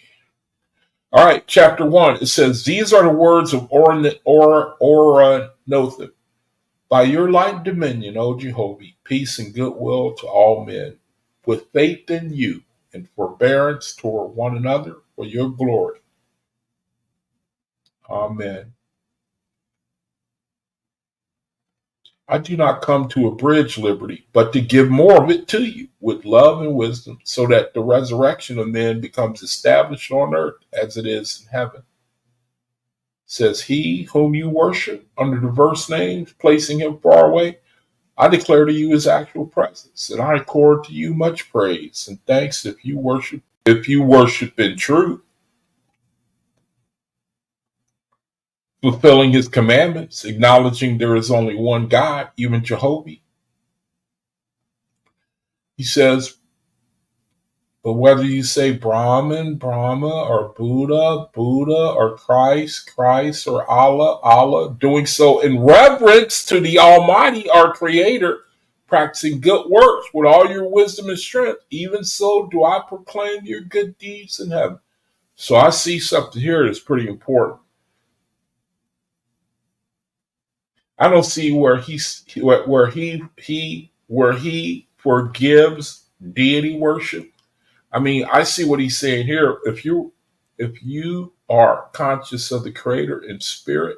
All right, chapter 1. It says, "These are the words of Ouranothen. By your light and dominion, O Jehovah, peace and goodwill to all men, with faith in you and forbearance toward one another for your glory. Amen. I do not come to abridge liberty, but to give more of it to you with love and wisdom, so that the resurrection of men becomes established on earth as it is in heaven. Says he whom you worship under diverse names, placing him far away, I declare to you his actual presence, and I accord to you much praise and thanks if you worship in truth, fulfilling his commandments, acknowledging there is only one God, even Jehovah. He says, but whether you say Brahman, Brahma, or Buddha, Buddha, or Christ, Christ, or Allah, Allah, doing so in reverence to the Almighty, our Creator, practicing good works with all your wisdom and strength, even so do I proclaim your good deeds in heaven. So I see something here that's pretty important. I don't see where he forgives deity worship. I mean, I see what he's saying here. If you are conscious of the Creator in spirit,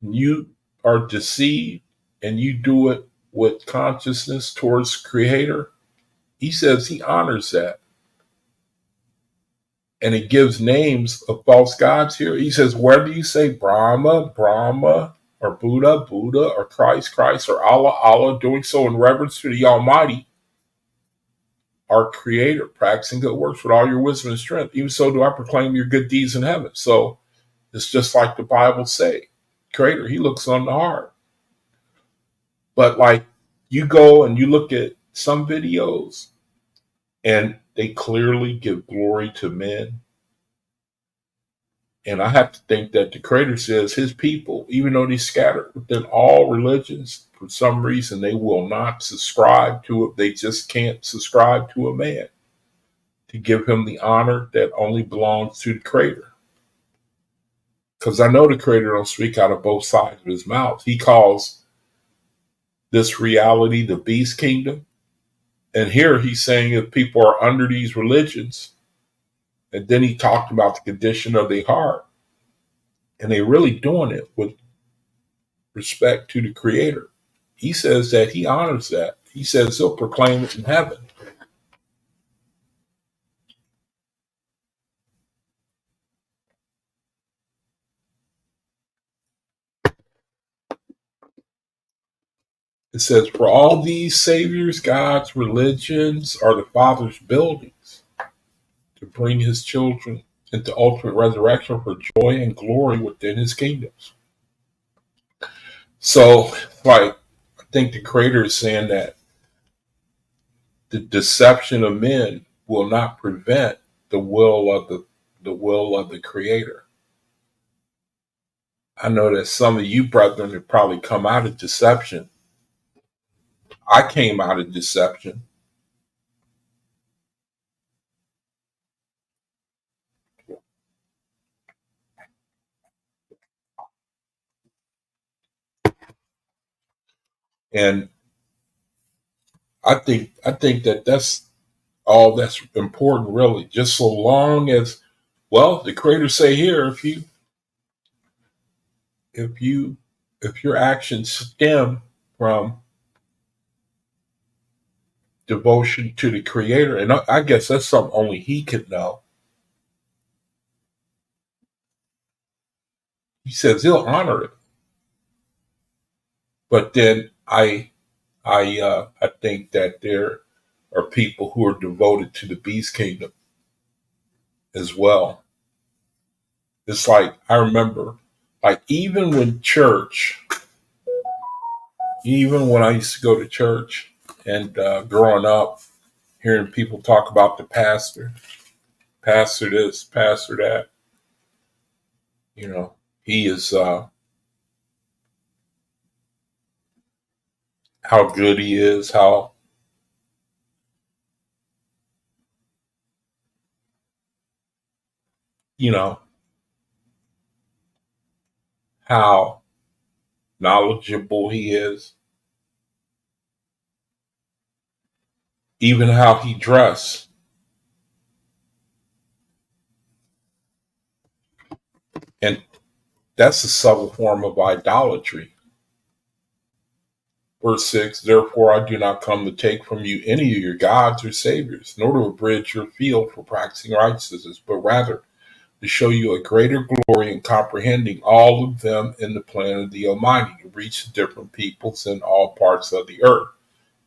you are deceived, and you do it with consciousness towards Creator, he says he honors that. And it gives names of false gods here. He says, whether you say Brahma, Brahma, or Buddha, Buddha, or Christ, Christ, or Allah, Allah, doing so in reverence to the Almighty, our Creator, practicing good works with all your wisdom and strength. Even so do I proclaim your good deeds in heaven. So it's just like the Bible say. Creator, he looks on the heart. But like you go and you look at some videos and they clearly give glory to men. And I have to think that the Creator says his people, even though they scattered within all religions, for some reason they will not subscribe to it. They just can't subscribe to a man to give him the honor that only belongs to the Creator. Because I know the Creator don't speak out of both sides of his mouth. He calls this reality the beast kingdom. And here he's saying if people are under these religions, and then he talked about the condition of their heart, and they're really doing it with respect to the Creator. He says that he honors that. He says he'll proclaim it in heaven. It says, for all these saviors, gods, religions are the Father's buildings to bring his children into ultimate resurrection for joy and glory within his kingdoms. So, like, I think the Creator is saying that the deception of men will not prevent the will of the Creator. I know that some of you brethren have probably come out of deception. I came out of deception. And I think that that's all that's important, really. Just so long as, well, the Creator say here, if your actions stem from devotion to the Creator, and I guess that's something only He could know. He says He'll honor it, but then I think that there are people who are devoted to the beast kingdom as well. It's like, I remember, like, even when I used to go to church and growing up, hearing people talk about the pastor this, pastor that, He is how good he is, how you know how knowledgeable he is, even how he dressed. And that's a subtle form of idolatry. Verse 6, therefore I do not come to take from you any of your gods or saviors, nor to abridge your field for practicing righteousness, but rather to show you a greater glory in comprehending all of them in the plan of the Almighty to reach the different peoples in all parts of the earth.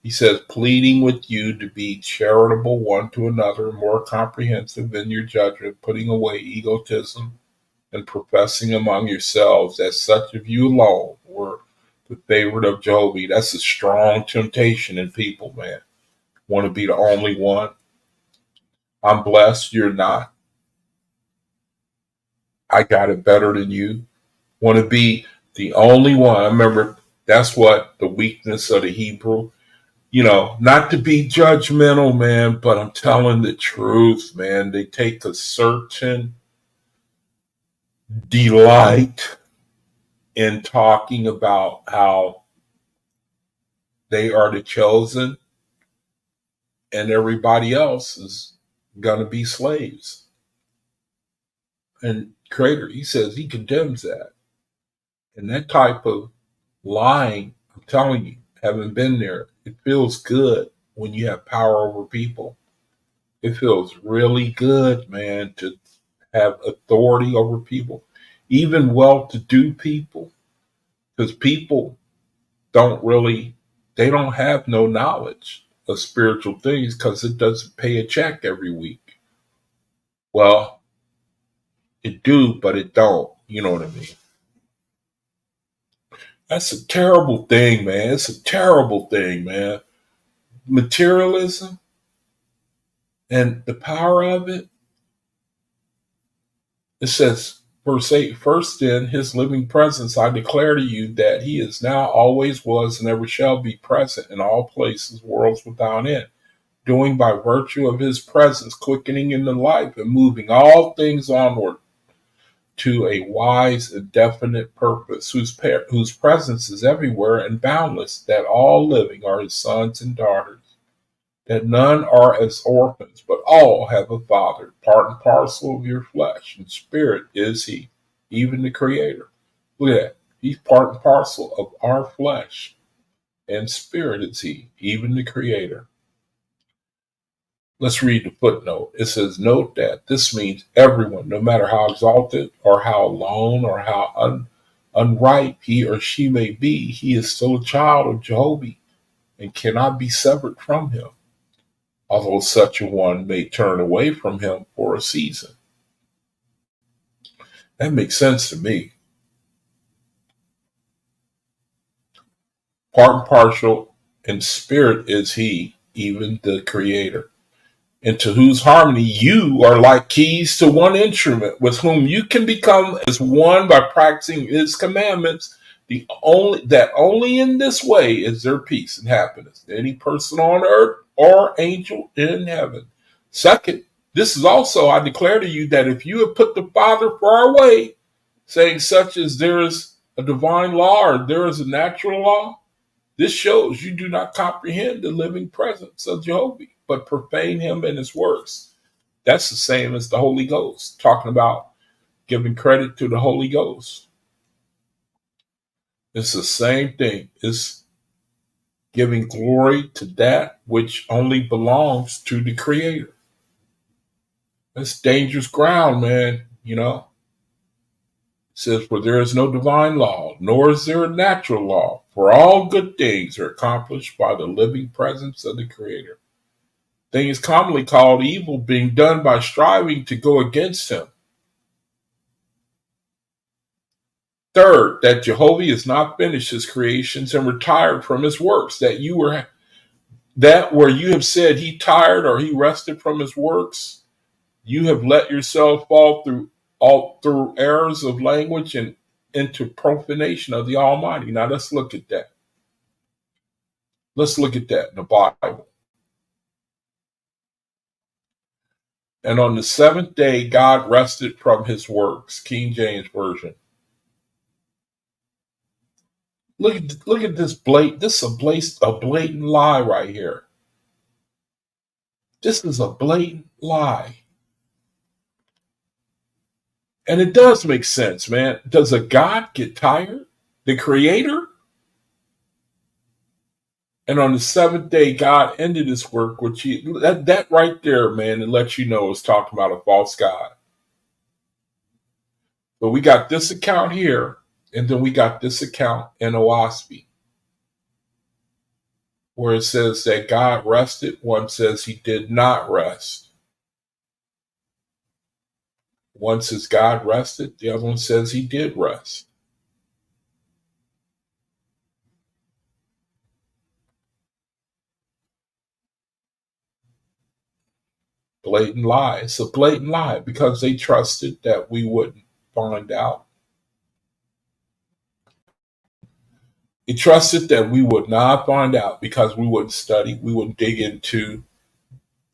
He says, pleading with you to be charitable one to another, more comprehensive in your judgment, putting away egotism and professing among yourselves that such of you alone were the favorite of Jehovah. That's a strong temptation in people, man. Want to be the only one. I'm blessed, you're not. I got it better than you. Want to be the only one. I remember that's what the weakness of the Hebrew, not to be judgmental, man, but I'm telling the truth, man. They take a certain delight in talking about how they are the chosen and everybody else is going to be slaves. And Creator, he says he condemns that. And that type of lying, I'm telling you, having been there, it feels good when you have power over people. It feels really good, man, to have authority over people, even well-to-do people, because people they don't have no knowledge of spiritual things because it doesn't pay a check every week. Well, it do, but it don't. You know what I mean? That's a terrible thing, man. It's a terrible thing, man. Materialism and the power of it. It says, verse 8, first in his living presence, I declare to you that he is now, always was, and ever shall be present in all places, worlds without end, doing by virtue of his presence, quickening in the life and moving all things onward to a wise and definite purpose, whose presence is everywhere and boundless, that all living are his sons and daughters, that none are as orphans, but all have a father, part and parcel of your flesh, and spirit is he, even the Creator. Look at that. He's part and parcel of our flesh, and spirit is he, even the Creator. Let's read the footnote. It says, note that this means everyone, no matter how exalted or how alone or how unripe he or she may be, he is still a child of Jehovah and cannot be severed from him, although such a one may turn away from him for a season. That makes sense to me. Part and partial in spirit is he, even the Creator, into whose harmony you are like keys to one instrument, with whom you can become as one by practicing his commandments. Only in this way is there peace and happiness to any person on earth or angel in heaven. Second, this is also I declare to you that if you have put the Father far away, saying such as there is a divine law or there is a natural law, this shows you do not comprehend the living presence of Jehovah, but profane him and his works. That's the same as the Holy Ghost, talking about giving credit to the Holy Ghost. It's the same thing. It's giving glory to that which only belongs to the Creator. That's dangerous ground, man. It says, for there is no divine law, nor is there a natural law, for all good things are accomplished by the living presence of the Creator. Things commonly called evil being done by striving to go against him. Third, that Jehovah has not finished his creations and retired from his works, that where you have said he tired or he rested from his works, you have let yourself fall through all through errors of language and into profanation of the Almighty. Now let's look at that. Let's look at that in the Bible. And on the seventh day, God rested from his works. King James Version. Look at this blatant. This is a blatant lie right here. This is a blatant lie. And it does make sense, man. Does a God get tired? The creator? And on the seventh day, God ended his work, which that right there, man, it lets you know it's talking about a false God. But we got this account here, and then we got this account in OAHSPE, where it says that God rested. One says he did not rest. One says God rested. The other one says he did rest. Blatant lie. It's a blatant lie because they trusted that we wouldn't find out. They trusted that we would not find out because we wouldn't study. We wouldn't dig into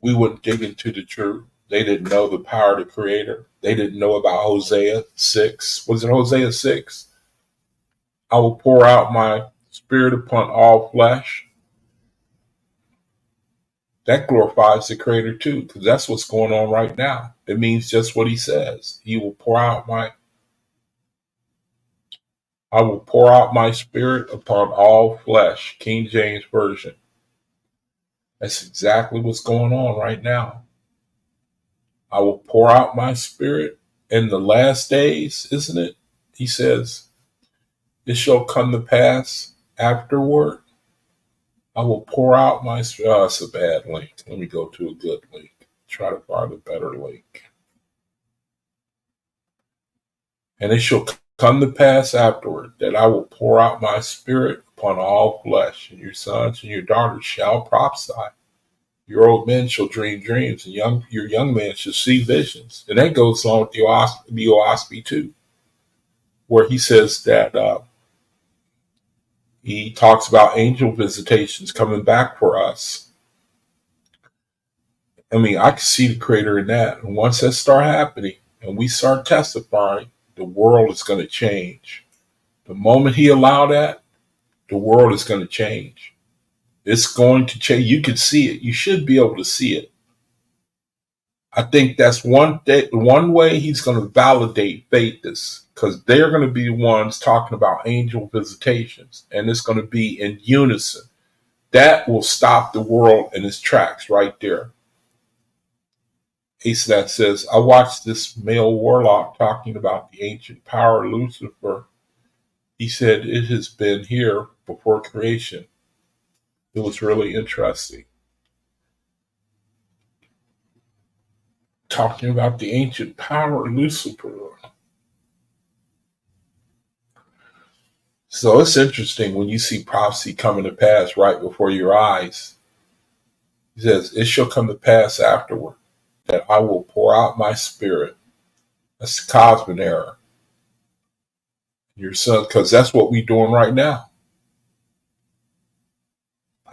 the truth. They didn't know the power of the Creator. They didn't know about Hosea 6. Was it Hosea 6? I will pour out my spirit upon all flesh. That glorifies the Creator too, because that's what's going on right now. It means just what he says. I will pour out my spirit upon all flesh. King James Version. That's exactly what's going on right now. I will pour out my spirit in the last days, isn't it? He says, it shall come to pass afterward. I will pour out my spirit. Oh, it's a bad link. Let me go to a good link. Try to find a better link. And it shall come to pass afterward that I will pour out my spirit upon all flesh, and your sons and your daughters shall prophesy. Your old men shall dream dreams, and your young men shall see visions. And that goes along with the OAHSPE too, where he says that he talks about angel visitations coming back for us. I mean, I can see the Creator in that. And once that start happening and we start testifying, the world is going to change. The moment he allowed that, the world is going to change. It's going to change. You can see it. You should be able to see it. I think that's one way he's going to validate faithists, because they're going to be the ones talking about angel visitations, and it's going to be in unison. That will stop the world in its tracks right there. That says, I watched this male warlock talking about the ancient power Lucifer. He said it has been here before creation. It was really interesting. Talking about the ancient power Lucifer. So it's interesting when you see prophecy coming to pass right before your eyes. He says, it shall come to pass afterward that I will pour out my spirit. That's the cosmic era. Your son, because that's what we're doing right now.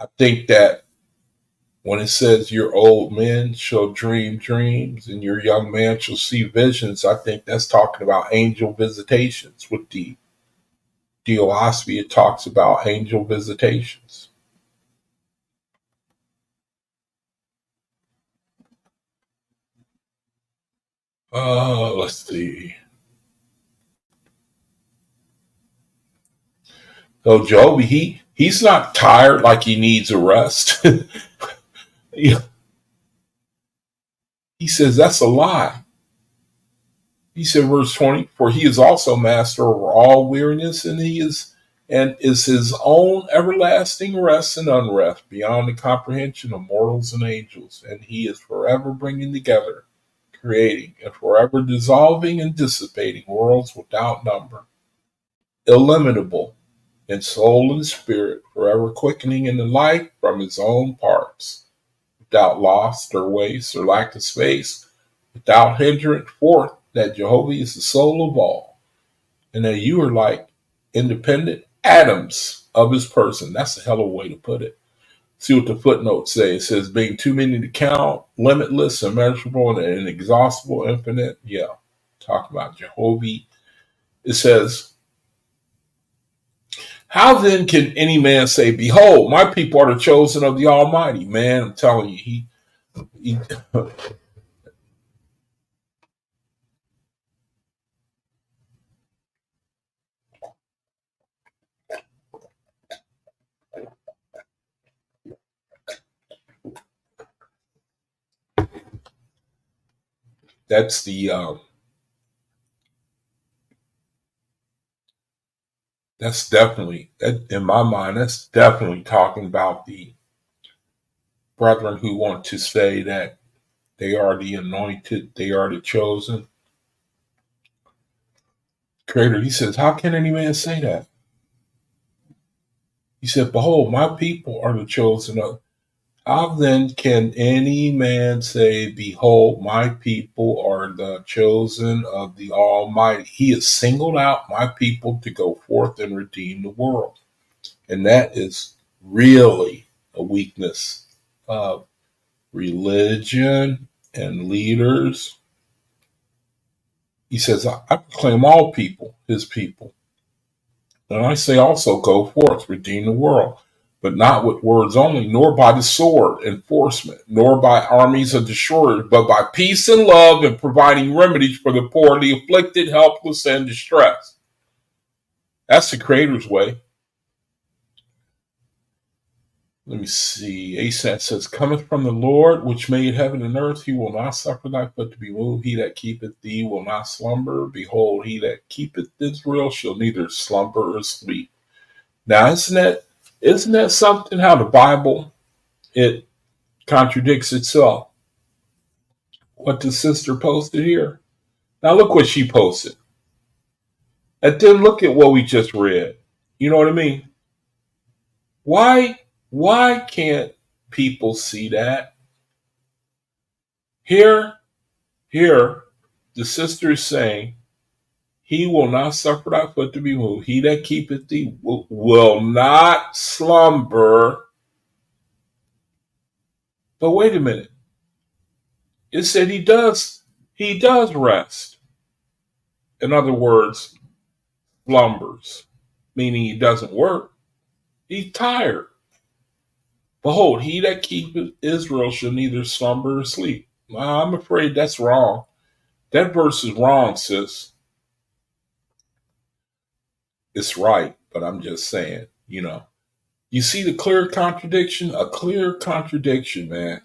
I think that when it says your old men shall dream dreams and your young man shall see visions, I think that's talking about angel visitations. With the OAHSPE, it talks about angel visitations. Let's see. So Joby, he's not tired like he needs a rest. He says that's a lie. He said, verse 20, for he is also master over all weariness, and is his own everlasting rest and unrest beyond the comprehension of mortals and angels. And he is forever bringing together, creating, and forever dissolving and dissipating worlds without number, illimitable in soul and spirit, forever quickening in the life from his own parts, without loss or waste or lack of space, without hindrance, forth that Jehovah is the soul of all, and that you are like independent atoms of his person. That's a hell of a way to put it. See what the footnotes say. It says, being too many to count, limitless, immeasurable, and inexhaustible, infinite. Yeah, talk about Jehovah. It says, how then can any man say, behold, my people are the chosen of the Almighty? Man, I'm telling you, he that's that's definitely, in my mind, that's definitely talking about the brethren who want to say that they are the anointed, they are the chosen. Creator, he says, how can any man say that? He said, behold, my people are the chosen of. How then can any man say, behold, my people are the chosen of the Almighty? He has singled out my people to go forth and redeem the world. And that is really a weakness of religion and leaders. He says, I proclaim all people, his people. And I say also, go forth, redeem the world, but not with words only, nor by the sword, enforcement, nor by armies of destroyers, but by peace and love and providing remedies for the poor, the afflicted, helpless, and distressed. That's the Creator's way. Let me see. Asaph says, cometh from the Lord, which made heaven and earth. He will not suffer thy foot to be moved. He that keepeth thee will not slumber. Behold, he that keepeth Israel shall neither slumber or sleep. Now, isn't that something how the Bible, it contradicts itself? What the sister posted here. Now look what she posted. And then look at what we just read. You know what I mean? Why can't people see that? Here, the sister is saying, he will not suffer thy foot to be moved. He that keepeth thee will not slumber. But wait a minute. It said he does rest. In other words, slumbers, meaning he doesn't work. He's tired. Behold, he that keepeth Israel shall neither slumber nor sleep. I'm afraid that's wrong. That verse is wrong, sis. It's right, but I'm just saying, You see the clear contradiction? A clear contradiction, man.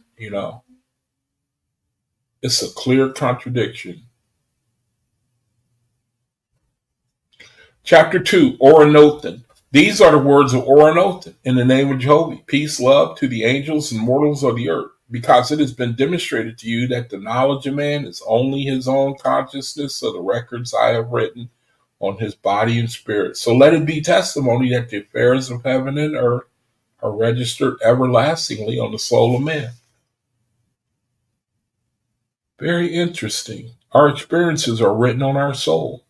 It's a clear contradiction. Chapter 2, Ouranothen. These are the words of Ouranothen. In the name of Jehovah, peace, love to the angels and mortals of the earth, because it has been demonstrated to you that the knowledge of man is only his own consciousness of the records I have written on his body and spirit. So let it be testimony that the affairs of heaven and earth are registered everlastingly on the soul of man. Very interesting. Our experiences are written on our soul.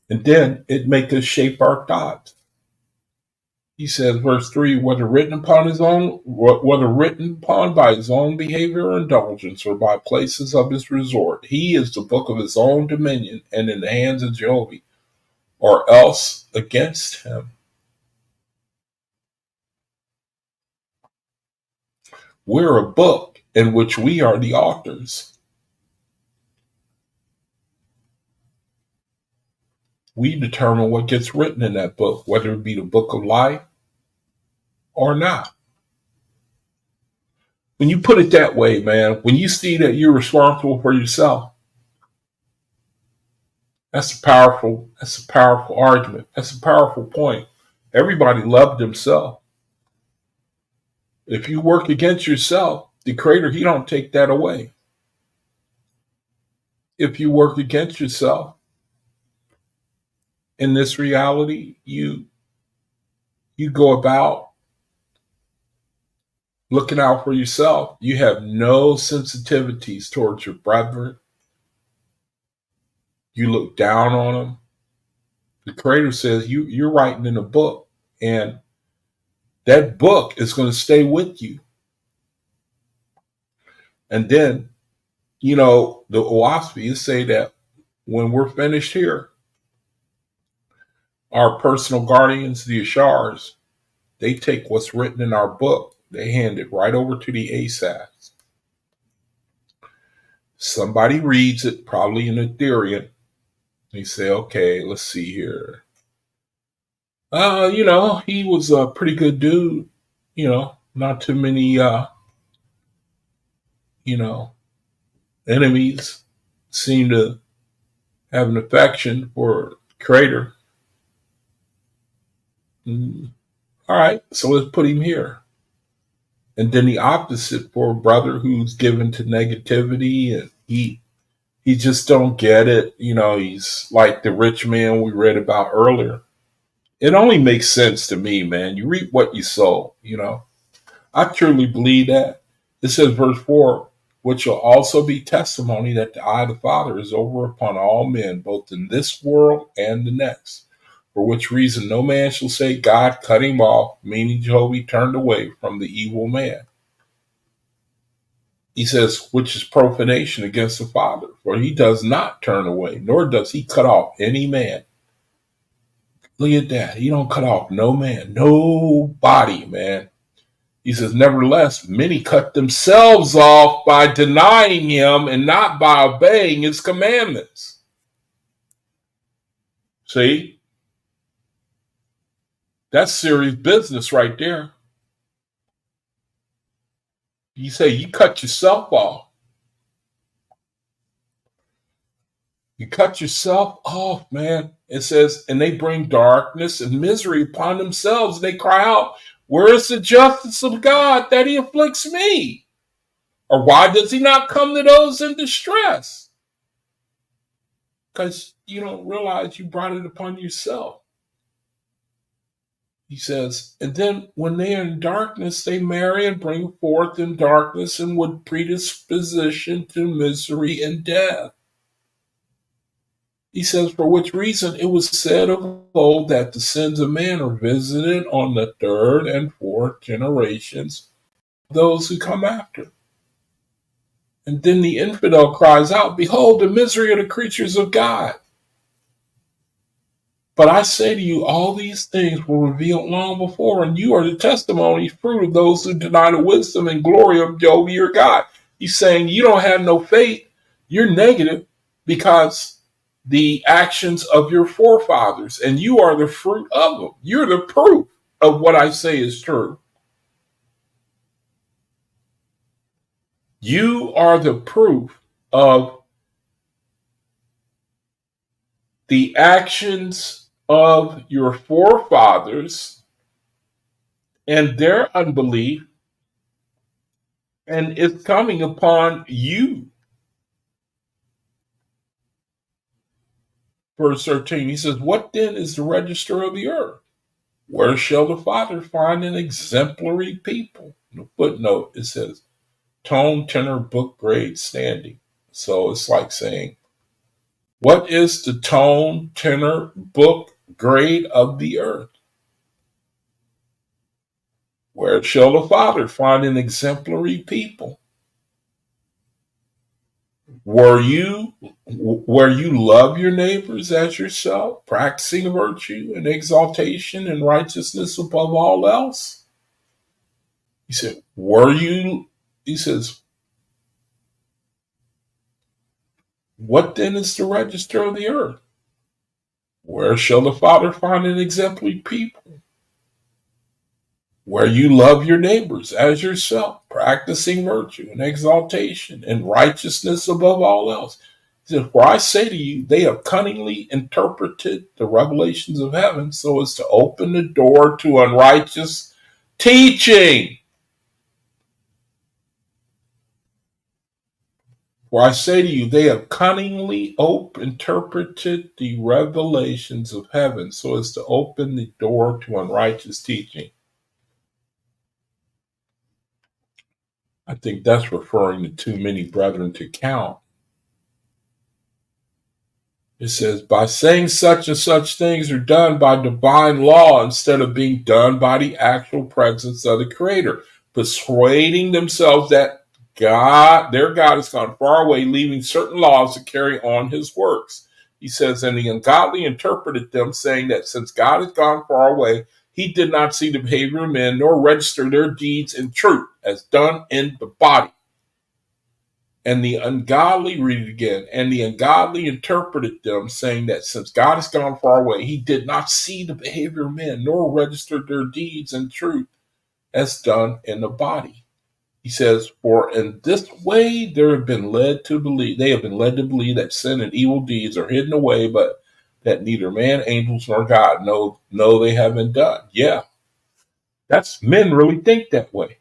And then it makes us shape our thoughts. He says, verse 3, whether written upon by his own behavior or indulgence, or by places of his resort, he is the book of his own dominion and in the hands of Jehovah, or else against him. We're a book in which we are the authors. We determine what gets written in that book, whether it be the book of life or not. When you put it that way, man, when you see that you're responsible for yourself, that's a powerful argument. That's a powerful point. Everybody loved themselves. If you work against yourself, the Creator, he don't take that away. If you work against yourself in this reality, you go about looking out for yourself. You have no sensitivities towards your brethren. You look down on them. The Creator says you're writing in a book, and that book is going to stay with you. And then, the OAHSPE say that when we're finished here, our personal guardians, the Ashars, they take what's written in our book, they hand it right over to the ASAS. Somebody reads it, probably an Ethereum. They say, okay, let's see here. He was a pretty good dude. Not too many, enemies. Seem to have an affection for Creator. All right, so let's put him here. And then the opposite for a brother who's given to negativity, and he just don't get it. He's like the rich man we read about earlier. It only makes sense to me, man. You reap what you sow. I truly believe that. It says, verse 4, which shall also be testimony that the eye of the Father is over upon all men, both in this world and the next. For which reason no man shall say, God cut him off, meaning Jehovah turned away from the evil man. He says, which is profanation against the Father, for he does not turn away, nor does he cut off any man. Look at that. He don't cut off no man, nobody, man. He says, nevertheless, many cut themselves off by denying him and not by obeying his commandments. See? That's serious business right there. You say you cut yourself off. You cut yourself off, man. It says, and they bring darkness and misery upon themselves. They cry out, where is the justice of God that he afflicts me? Or why does he not come to those in distress? Because you don't realize you brought it upon yourself. He says, and then when they are in darkness, they marry and bring forth in darkness and with predisposition to misery and death. He says, for which reason it was said of old that the sins of man are visited on the third and fourth generations of those who come after. And then the infidel cries out, behold the misery of the creatures of God. But I say to you, all these things were revealed long before, and you are the testimony, fruit of those who deny the wisdom and glory of Jehovah your God. He's saying you don't have no faith. You're negative because the actions of your forefathers, and you are the fruit of them. You're the proof of what I say is true. You are the proof of the actions of your forefathers and their unbelief, and it's coming upon you. Verse 13, he says, what then is the register of the earth? Where shall the Father find an exemplary people? In the footnote, it says, tone, tenor, book, grade, standing. So it's like saying, what is the tone, tenor, book, grade of the earth? Where shall the Father find an exemplary people? Where you love your neighbors as yourself, practicing virtue and exaltation and righteousness above all else? He said, he says, what then is the register of the earth? Where shall the Father find an exemplary people? Where you love your neighbors as yourself, practicing virtue and exaltation and righteousness above all else. He said, for I say to you, they have cunningly interpreted the revelations of heaven so as to open the door to unrighteous teaching. For I say to you, they have cunningly interpreted the revelations of heaven so as to open the door to unrighteous teaching. I think that's referring to too many brethren to count. It says, by saying such and such things are done by divine law instead of being done by the actual presence of the Creator, persuading themselves that their God has gone far away, leaving certain laws to carry on his works. He says, and the ungodly interpreted them, saying that since God has gone far away, he did not see the behavior of men, nor register their deeds in truth, as done in the body. And the ungodly, read it again, and the ungodly interpreted them, saying that since God has gone far away, he did not see the behavior of men, nor registered their deeds in truth as done in the body. He says, for in this way they have been led to believe that sin and evil deeds are hidden away, but that neither man, angels, nor God know they have been done. Yeah, that's men really think that way.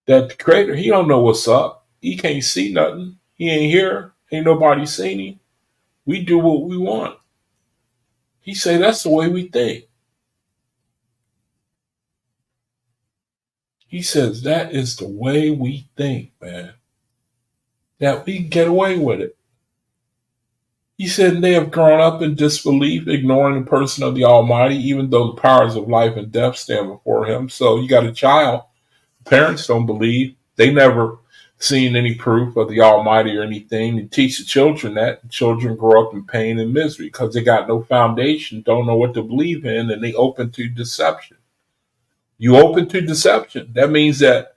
That the Creator, he don't know what's up. He can't see nothing. He ain't here. Ain't nobody seen him. We do what we want. He say that's the way we think. He says that is the way we think, man. That we get away with it. He said they have grown up in disbelief, ignoring the person of the Almighty, even though the powers of life and death stand before him. So you got a child. Parents don't believe. They never seen any proof of the Almighty or anything. And teach the children that. The children grow up in pain and misery because they got no foundation, don't know what to believe in, and they open to deception. You open to deception. That means that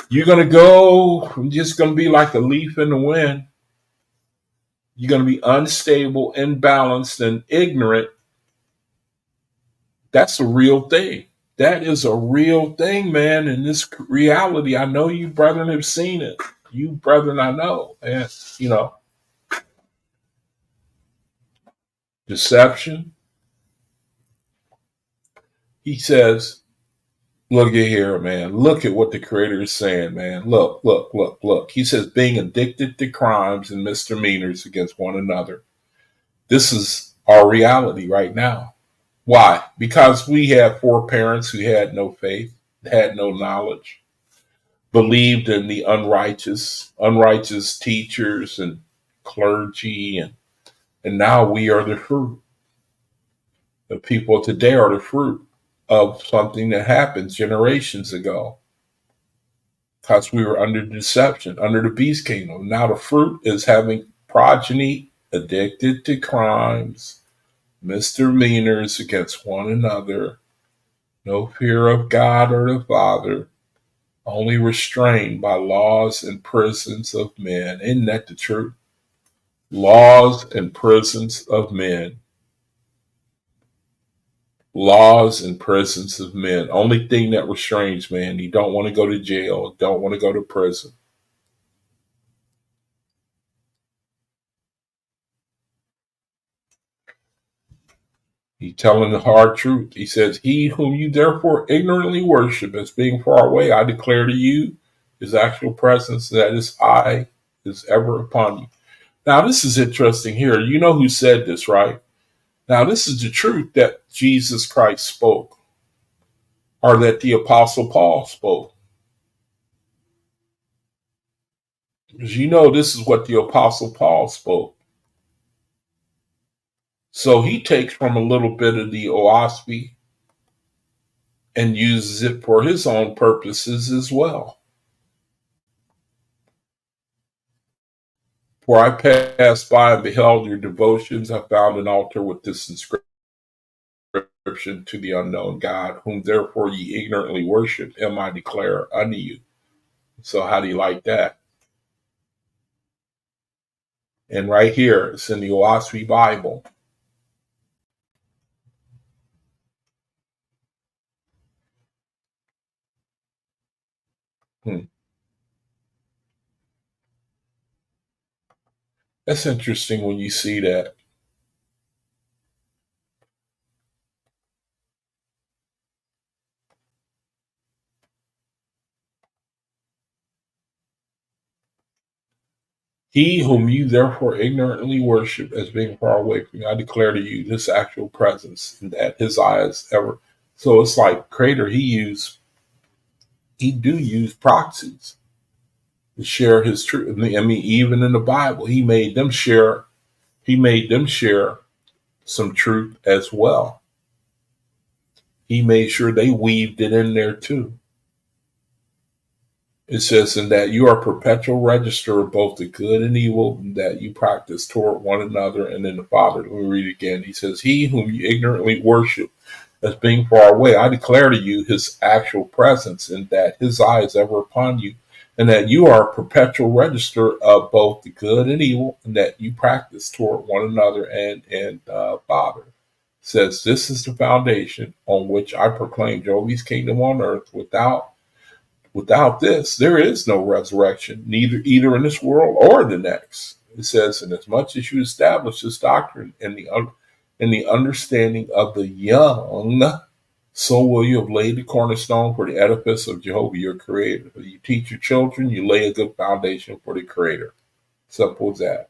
you're going to just going to be like a leaf in the wind. You're going to be unstable, imbalanced, and ignorant. That's a real thing. That is a real thing, man. In this reality, I know you brethren have seen it. You brethren, I know. And, deception. He says, look at here, man. Look at what the Creator is saying, man. Look, look, look, look. He says, being addicted to crimes and misdemeanors against one another. This is our reality right now. Why? Because we have four parents who had no faith, had no knowledge, believed in the unrighteous teachers and clergy, and now we are the fruit. The people today are the fruit of something that happened generations ago. Because we were under deception, under the beast kingdom. Now the fruit is having progeny addicted to crimes, misdemeanors against one another, no fear of God or the Father, only restrained by laws and prisons of men. Isn't that the truth? Laws and prisons of men. Laws and prisons of men. Only thing that restrains man. You don't want to go to jail, don't want to go to prison. He's telling the hard truth. He says, he whom you therefore ignorantly worship as being far away, I declare to you his actual presence, that his eye is ever upon you. Now, this is interesting here. You know who said this, right? Now, this is the truth that Jesus Christ spoke, or that the Apostle Paul spoke. Because you know this is what the Apostle Paul spoke. So he takes from a little bit of the OAHSPE and uses it for his own purposes as well. For I passed by and beheld your devotions. I found an altar with this inscription, to the unknown God, whom therefore ye ignorantly worship, him I declare unto you. So how do you like that? And right here, it's in the OAHSPE Bible. That's interesting when you see that. He whom you therefore ignorantly worship as being far away from you, I declare to you this actual presence, and that his eyes ever. So it's like Creator, he do use proxies to share his truth. I mean, even in the Bible, he made them share He made them share some truth as well. He made sure they weaved it in there too. It says, in that you are a perpetual register of both the good and evil that you practice toward one another and in the Father. Let me read it again. He says, he whom you ignorantly worship as being far away, I declare to you his actual presence, and that his eye is ever upon you, and that you are a perpetual register of both the good and evil, and that you practice toward one another and Father. It says, this is the foundation on which I proclaim Jehovah's kingdom on earth. Without this, there is no resurrection, either in this world or in the next. It says, and as much as you establish this doctrine in the understanding of the young, so will you have laid the cornerstone for the edifice of Jehovah your Creator. If you teach your children, you lay a good foundation for the Creator. Simple as that.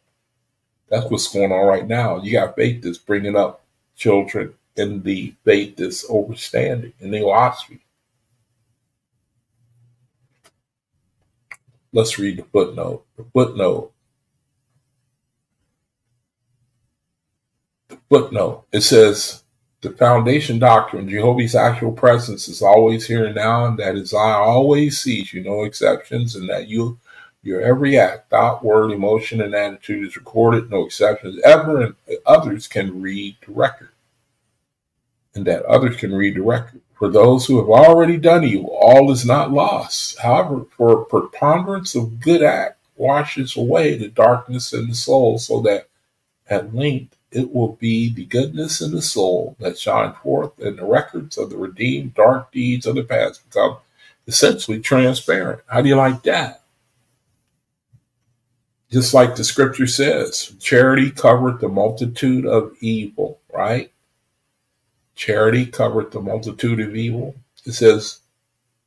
That's what's going on right now. You got faith that's bringing up children in the faith that's overstanding in the OAHSPE. Let's read the footnote. The footnote. It says, the foundation doctrine, Jehovah's actual presence is always here and now, and that his eye always sees you, no exceptions, and that your every act, thought, word, emotion, and attitude is recorded, no exceptions ever, and others can read the record. For those who have already done evil, all is not lost. However, for a preponderance of good act washes away the darkness in the soul, so that at length it will be the goodness in the soul that shine forth, and the records of the redeemed dark deeds of the past become essentially transparent. How do you like that? Just like the scripture says, charity covered the multitude of evil, right? Charity covered the multitude of evil. It says,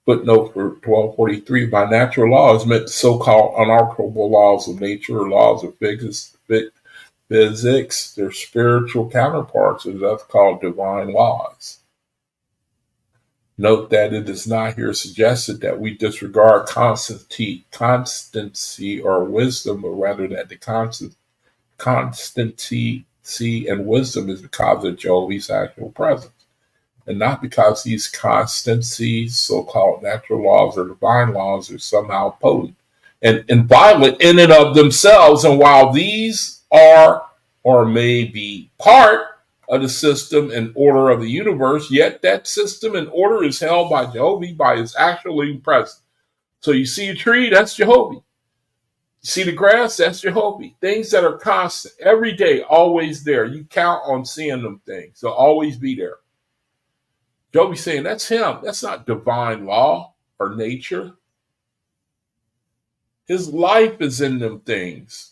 footnote for 1243, by natural law is meant so-called unalterable laws of nature or laws of physics. Their spiritual counterparts, as that's called divine laws. Note that it is not here suggested that we disregard constancy or wisdom, but rather that the constancy and wisdom is because of Jehovah's actual presence, and not because these constancies, so-called natural laws or divine laws, are somehow potent and violent in and of themselves. And while these are or may be part of the system and order of the universe, yet that system and order is held by Jehovah by his actual living presence. So you see a tree, that's Jehovah. You see the grass, that's Jehovah. Things that are constant, every day, always there. You count on seeing them things. They'll always be there. Jehovah's saying that's him. That's not divine law or nature. His life is in them things.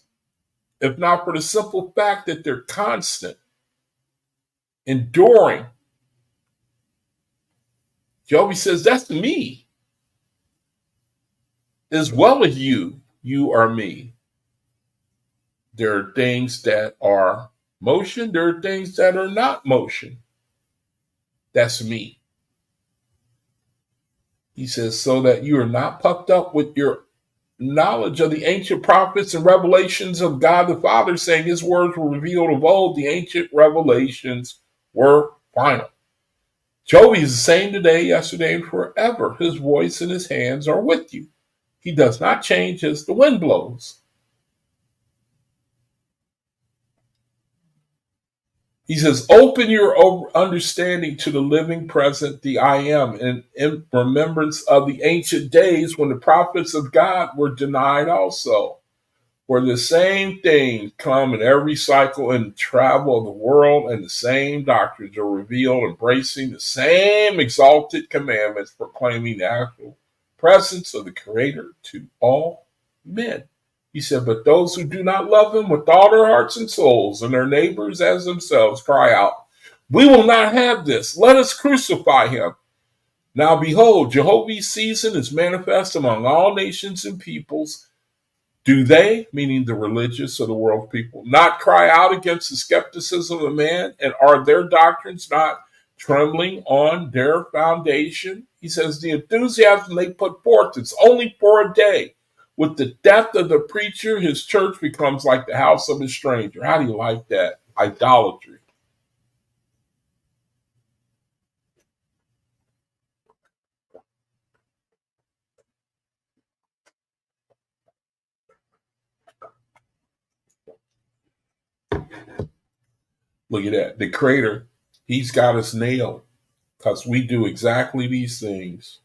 If not for the simple fact that they're constant, enduring. Jehovah says, that's me. As well as you are me. There are things that are motion. There are things that are not motion. That's me. He says, so that you are not puffed up with your knowledge of the ancient prophets and revelations of God the Father, saying his words were revealed of old. The ancient revelations were final. Jehovah is the same today, yesterday, and forever. His voice and his hands are with you. He does not change as the wind blows. He says, open your understanding to the living present, the I am, and in remembrance of the ancient days when the prophets of God were denied also. For the same things come in every cycle and travel of the world, and the same doctrines are revealed, embracing the same exalted commandments, proclaiming the actual presence of the Creator to all men. He said, but those who do not love him with all their hearts and souls, and their neighbors as themselves, cry out, we will not have this. Let us crucify him. Now behold, Jehovah's season is manifest among all nations and peoples. Do they, meaning the religious or the world people, not cry out against the skepticism of man? And are their doctrines not trembling on their foundation? He says the enthusiasm they put forth is only for a day, With the death of the preacher, his church becomes like the house of a stranger. How do you like that? Idolatry. Look at that. The Creator, he's got us nailed because we do exactly these things.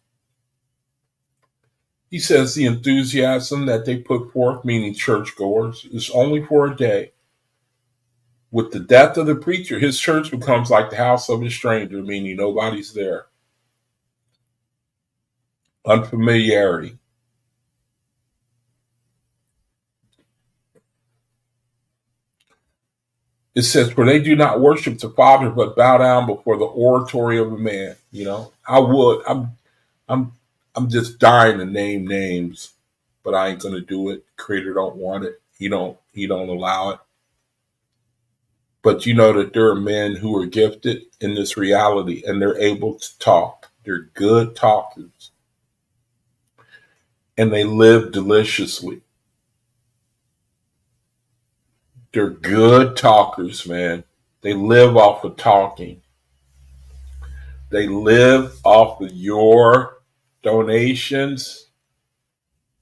He says the enthusiasm that they put forth, meaning churchgoers, is only for a day. With the death of the preacher, his church becomes like the house of a stranger, meaning nobody's there. Unfamiliarity. It says, for they do not worship the Father, but bow down before the oratory of a man. You know, I'm, I'm just dying to name names, but I ain't gonna do it. Creator don't want it. He don't allow it. But you know that there are men who are gifted in this reality and they're able to talk. They're good talkers and they live deliciously. They're good talkers, man. They live off of talking. They live off of your donations.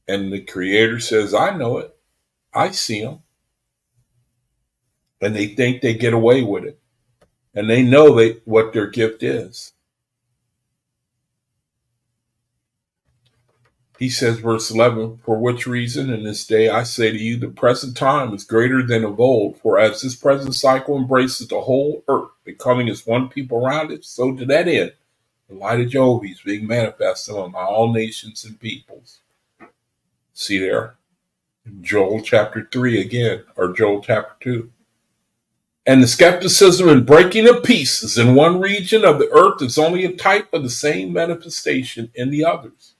And the Creator says, I know it. I see them. And they think they get away with it. And they know what their gift is. He says, verse 11, for which reason in this day I say to you, the present time is greater than of old. For as this present cycle embraces the whole earth, becoming as one people around it, so to that end, the light of Jehovah is being manifested on all nations and peoples. See there? Joel chapter 3 again, or Joel chapter 2. And the skepticism and breaking of pieces in one region of the earth is only a type of the same manifestation in the others.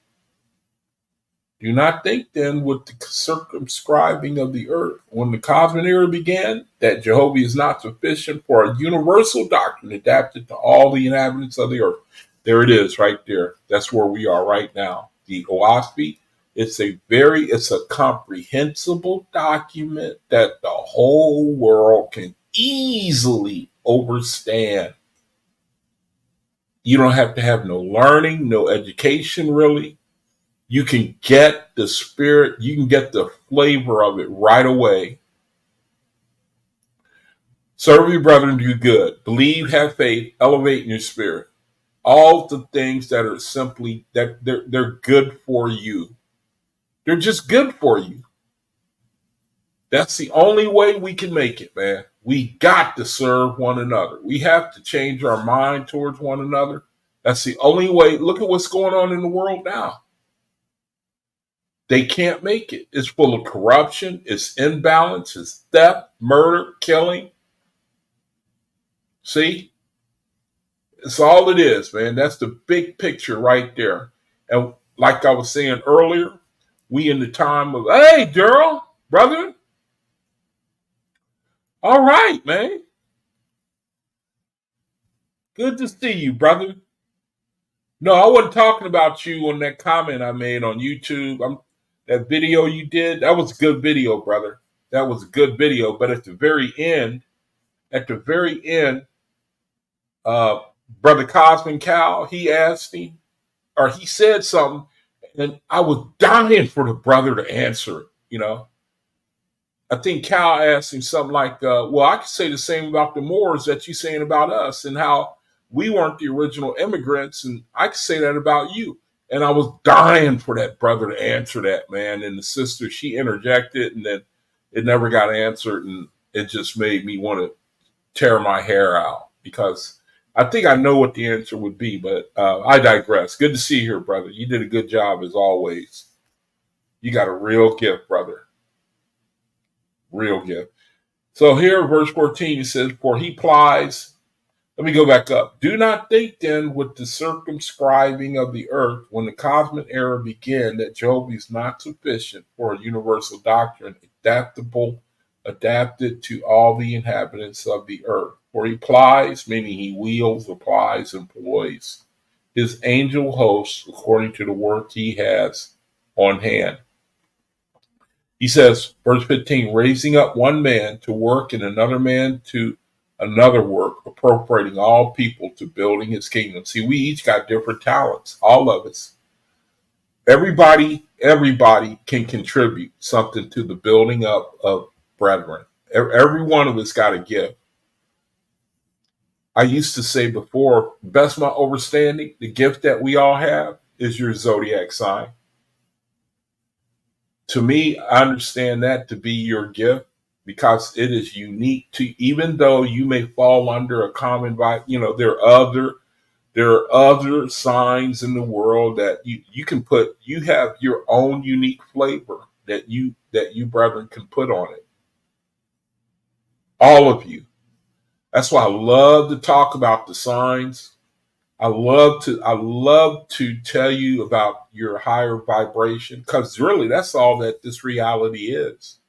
Do not think then with the circumscribing of the earth, when the cosmic era began, that Jehovah is not sufficient for a universal doctrine adapted to all the inhabitants of the earth. There it is right there. That's where we are right now. The OAHSPE, it's a comprehensible document that the whole world can easily understand. You don't have to have no learning, no education really. You can get the spirit, you can get the flavor of it right away. Serve your brethren, do good. Believe, have faith, elevate in your spirit. All the things that are simply, that they're good for you. They're just good for you. That's the only way we can make it, man. We got to serve one another. We have to change our mind towards one another. That's the only way. Look at what's going on in the world now. They can't make it. It's full of corruption. It's imbalance. It's theft, murder, killing. See? It's all it is, man. That's the big picture right there. And like I was saying earlier, we in the time of, hey, Daryl, brother. All right, man. Good to see you, brother. No, I wasn't talking about you on that comment I made on YouTube. That video you did, that was a good video, brother. That was a good video. But at the very end, uh, Brother Cosmin Cal, he asked him, or he said something, and I was dying for the brother to answer it, you know. I think Cal asked him something like, well, I could say the same about the Moors that you're saying about us and how we weren't the original immigrants, and I could say that about you. And I was dying for that brother to answer that, man. And the sister, she interjected, and then it never got answered, and it just made me want to tear my hair out because I think I know what the answer would be, but I digress. Good to see you here, brother. You did a good job as always. You got a real gift, brother. Real gift. So here, verse 14, it says, for he plies. Let me go back up. Do not think then with the circumscribing of the earth when the cosmic era began that Jehovah is not sufficient for a universal doctrine, adapted to all the inhabitants of the earth. For he plies, meaning he wields, applies, employs his angel hosts according to the work he has on hand. He says, verse 15, raising up one man to work and another man to another work, appropriating all people to building his kingdom. See, we each got different talents, all of us. Everybody can contribute something to the building up of brethren. Every one of us got a gift. I used to say before, best my understanding, the gift that we all have is your zodiac sign. To me, I understand that to be your gift because it is unique to, even though you may fall under a common vibe, there are other signs in the world that you can put, you have your own unique flavor that you brethren can put on it. All of you. That's why I love to talk about the signs. I love to tell you about your higher vibration because really that's all that this reality is.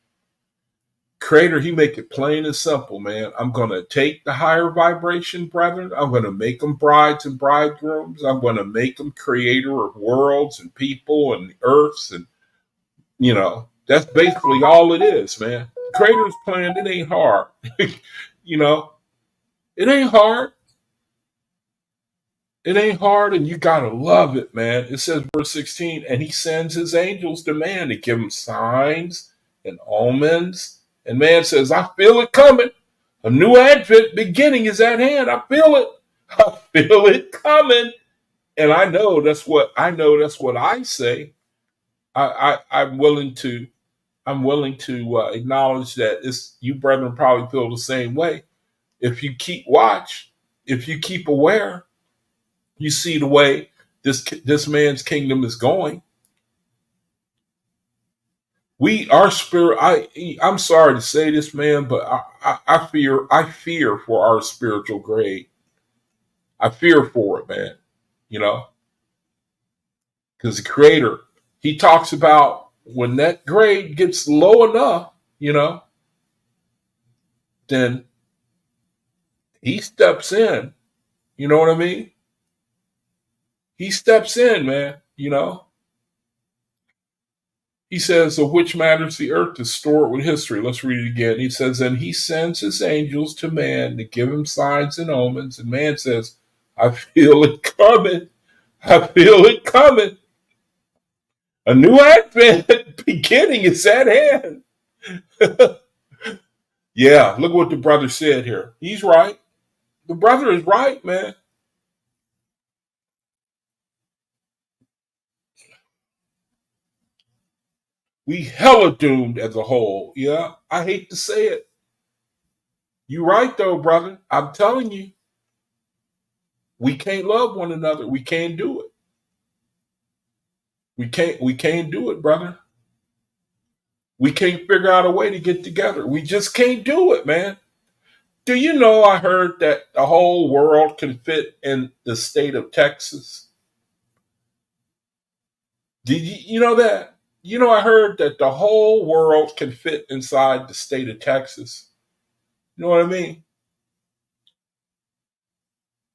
Creator, he make it plain and simple, man. I'm going to take the higher vibration brethren. I'm going to make them brides and bridegrooms. I'm going to make them creator of worlds and people and earths. And, that's basically all it is, man. Creator's plan, it ain't hard. you know, it ain't hard. It ain't hard, and you gotta love it, man. It says, verse 16, and he sends his angels to man to give him signs and omens. And man says, I feel it coming. A new advent beginning is at hand. I feel it. I feel it coming. And I know that's what I say. I'm willing to acknowledge that you brethren probably feel the same way. If you keep watch, if you keep aware, you see the way this man's kingdom is going. Our spirit. I'm sorry to say this, man, but I fear for our spiritual grade. I fear for it, man. Because the Creator, he talks about when that grade gets low enough, then he steps in. You know what I mean? He steps in, man. He says, of which matters the earth to store it with history. Let's read it again. He says, and he sends his angels to man to give him signs and omens. And man says, I feel it coming. I feel it coming. A new advent beginning is at hand. Yeah, look what the brother said here. He's right. The brother is right, man. We hella doomed as a whole. Yeah, I hate to say it. You right though, brother. I'm telling you, we can't love one another. We can't do it. We can't do it, brother. We can't figure out a way to get together. We just can't do it, man. Do you know I heard that the whole world can fit in the state of Texas? Did you know that? I heard that the whole world can fit inside the state of Texas. You know what I mean?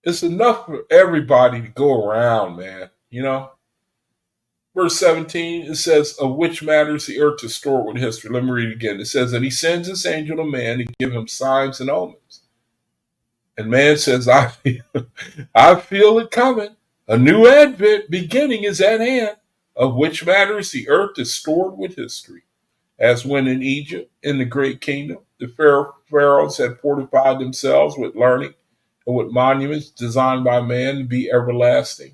It's enough for everybody to go around, man. Verse 17, it says, of which matters the earth is stored with history. Let me read it again. It says, and he sends his angel to man to give him signs and omens. And man says, I feel it coming. A new advent beginning is at hand, of which matters the earth is stored with history. As when in Egypt, in the great kingdom, the pharaohs had fortified themselves with learning and with monuments designed by man to be everlasting.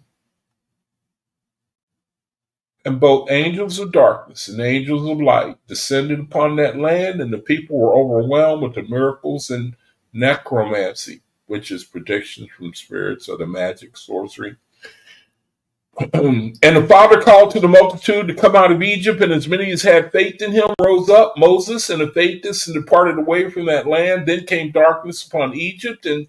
And both angels of darkness and angels of light descended upon that land, and the people were overwhelmed with the miracles and necromancy, which is predictions from spirits or the magic, sorcery. And the Father called to the multitude to come out of Egypt, and as many as had faith in him rose up. Moses and the faithless and departed away from that land. Then came darkness upon Egypt, and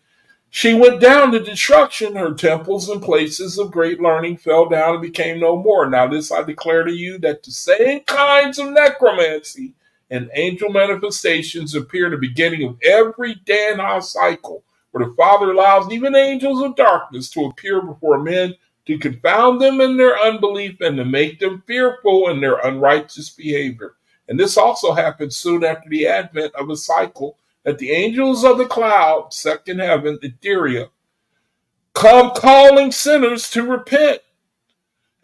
she went down to destruction. Her temples and places of great learning fell down and became no more. Now this I declare to you, that the same kinds of necromancy and angel manifestations appear at the beginning of every day and hour cycle, where the Father allows even angels of darkness to appear before men to confound them in their unbelief and to make them fearful in their unrighteous behavior. And this also happened soon after the advent of a cycle that the angels of the cloud, second heaven, etheria, come calling sinners to repent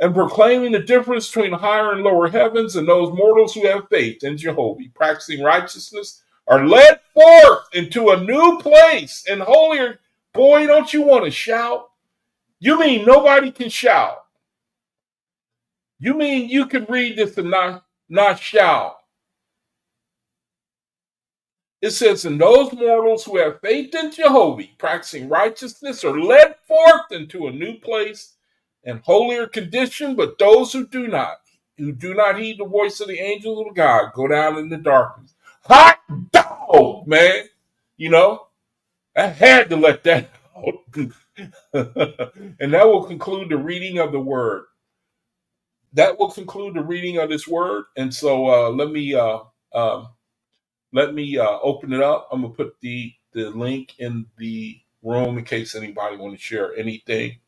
and proclaiming the difference between higher and lower heavens, and those mortals who have faith in Jehovah, practicing righteousness, are led forth into a new place and holier. Boy, don't you want to shout? You mean nobody can shout? You mean you can read this and not shout? It says, and those mortals who have faith in Jehovah, practicing righteousness, are led forth into a new place and holier condition, but those who do not heed the voice of the angels of God, go down in the darkness. Hot dog, man. You know, I had to let that out. And that will conclude the reading of the word. That will conclude the reading of this word. And so let me open it up. I'm gonna put the link in the room in case anybody want to share anything.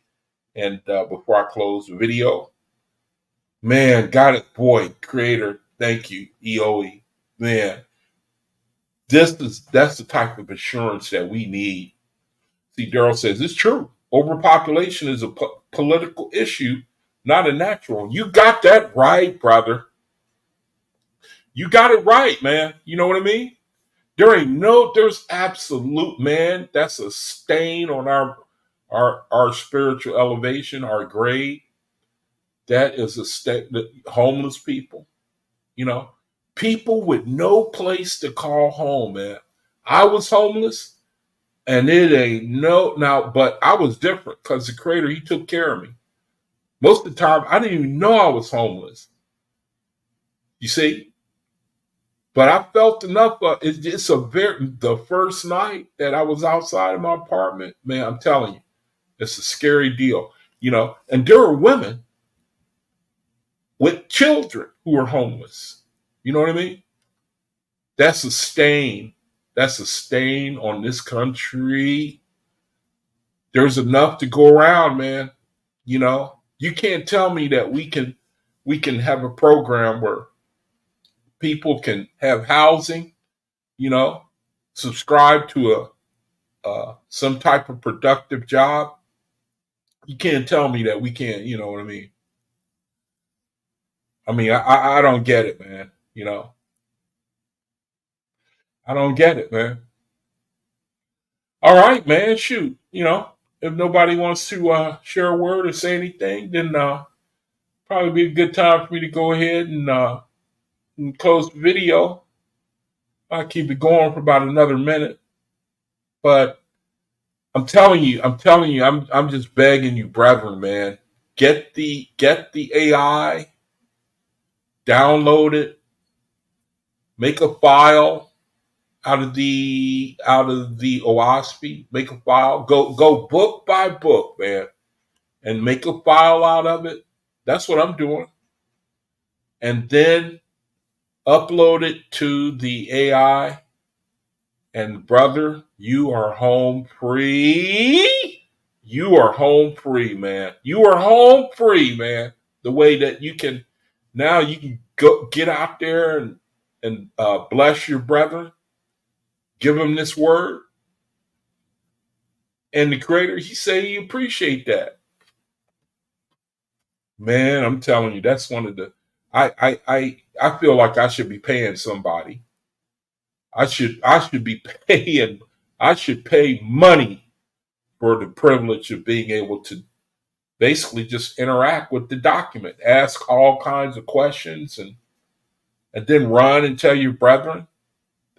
And before I close the video, man, got it, boy, creator, thank you, EOE, man. That's the type of assurance that we need. See, Daryl says it's true. Overpopulation is a political issue, not a natural. You got that right, brother. You got it right, man. You know what I mean? There's absolute, man, that's a stain on our spiritual elevation, our grade. That is a state that homeless people, people with no place to call home, man. I was homeless and it ain't now, but I was different because the creator, he took care of me. Most of the time, I didn't even know I was homeless. You see? But I felt enough. The first night that I was outside of my apartment, man, I'm telling you, it's a scary deal, and there are women with children who are homeless. You know what I mean? That's a stain. That's a stain on this country. There's enough to go around, man. You can't tell me that we can have a program where people can have housing, subscribe to some type of productive job. You can't tell me that we can't, you know what I mean? I don't get it, man. I don't get it, man. All right, man. Shoot, if nobody wants to share a word or say anything, then probably be a good time for me to go ahead and close the video. I'll keep it going for about another minute, but I'm telling you, I'm just begging you, brethren, man. Get the AI, download it, make a file out of the OAHSPE, make a file, go book by book, man, and make a file out of it. That's what I'm doing. And then upload it to the AI. And brother, you are home free. You are home free, man. You are home free, man. The way that you can go get out there and bless your brethren, give them this word, and the creator, he say he appreciate that. Man, I'm telling you, that's one of the. I feel like I should be paying somebody. I should be paying. I should pay money for the privilege of being able to basically just interact with the document, ask all kinds of questions, and then run and tell your brethren.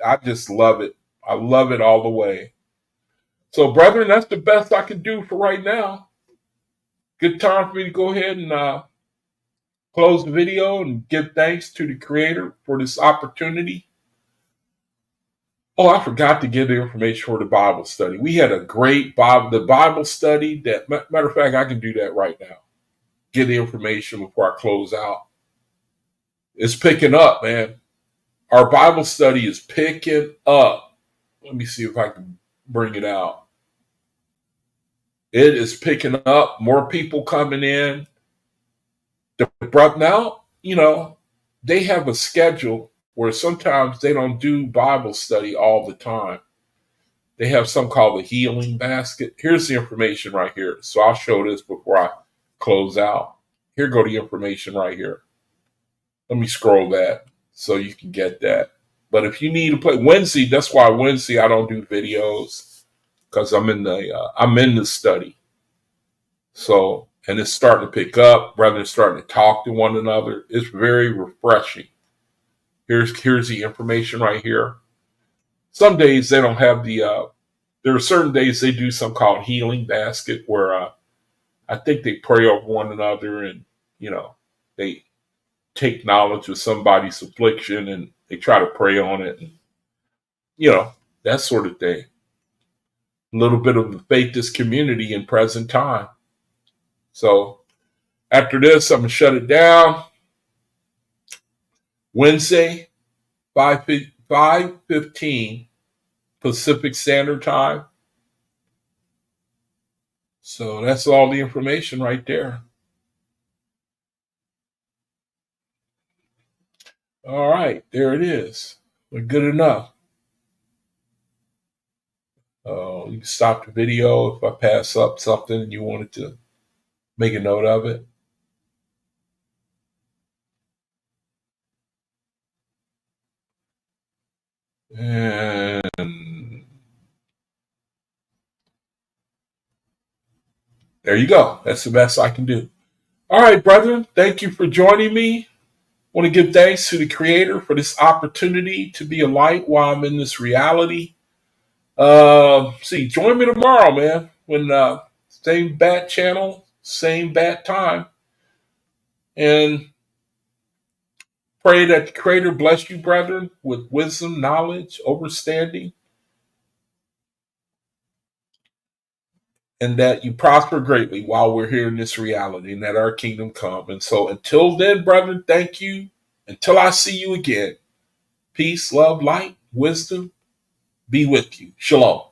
I just love it. I love it all the way. So, brethren, that's the best I can do for right now. Good time for me to go ahead and close the video and give thanks to the creator for this opportunity. Oh, I forgot to give the information for the Bible study. We had a great Bible study. That matter of fact, I can do that right now. Get the information before I close out. It's picking up, man. Our Bible study is picking up. Let me see if I can bring it out. It is picking up. More people coming in. Now, they have a schedule where sometimes they don't do Bible study all the time. They have something called the healing basket. Here's the information right here. So I'll show this before I close out. Here go the information right here. Let me scroll that so you can get that. But if you need to play Wednesday, that's why Wednesday I don't do videos, because I'm in the study. So, and it's starting to pick up, rather than starting to talk to one another. It's very refreshing. Here's the information right here. Some days they don't have there are certain days they do something called healing basket, where I think they pray over one another, and they take knowledge of somebody's affliction and they try to pray on it, and that sort of thing. A little bit of the faithless community in present time. So after this, I'm gonna shut it down. Wednesday, 5:15 Pacific Standard Time. So that's all the information right there. All right, there it is. We're good enough. You can stop the video if I pass up something and you wanted to make a note of it. And there you go. That's the best I can do. All right, brethren. Thank you for joining me. I want to give thanks to the Creator for this opportunity to be a light while I'm in this reality. Join me tomorrow, man. When same bat channel, same bat time, and pray that the Creator bless you, brethren, with wisdom, knowledge, understanding, and that you prosper greatly while we're here in this reality, and that our kingdom come. And so, until then, brethren, thank you. Until I see you again, peace, love, light, wisdom be with you. Shalom.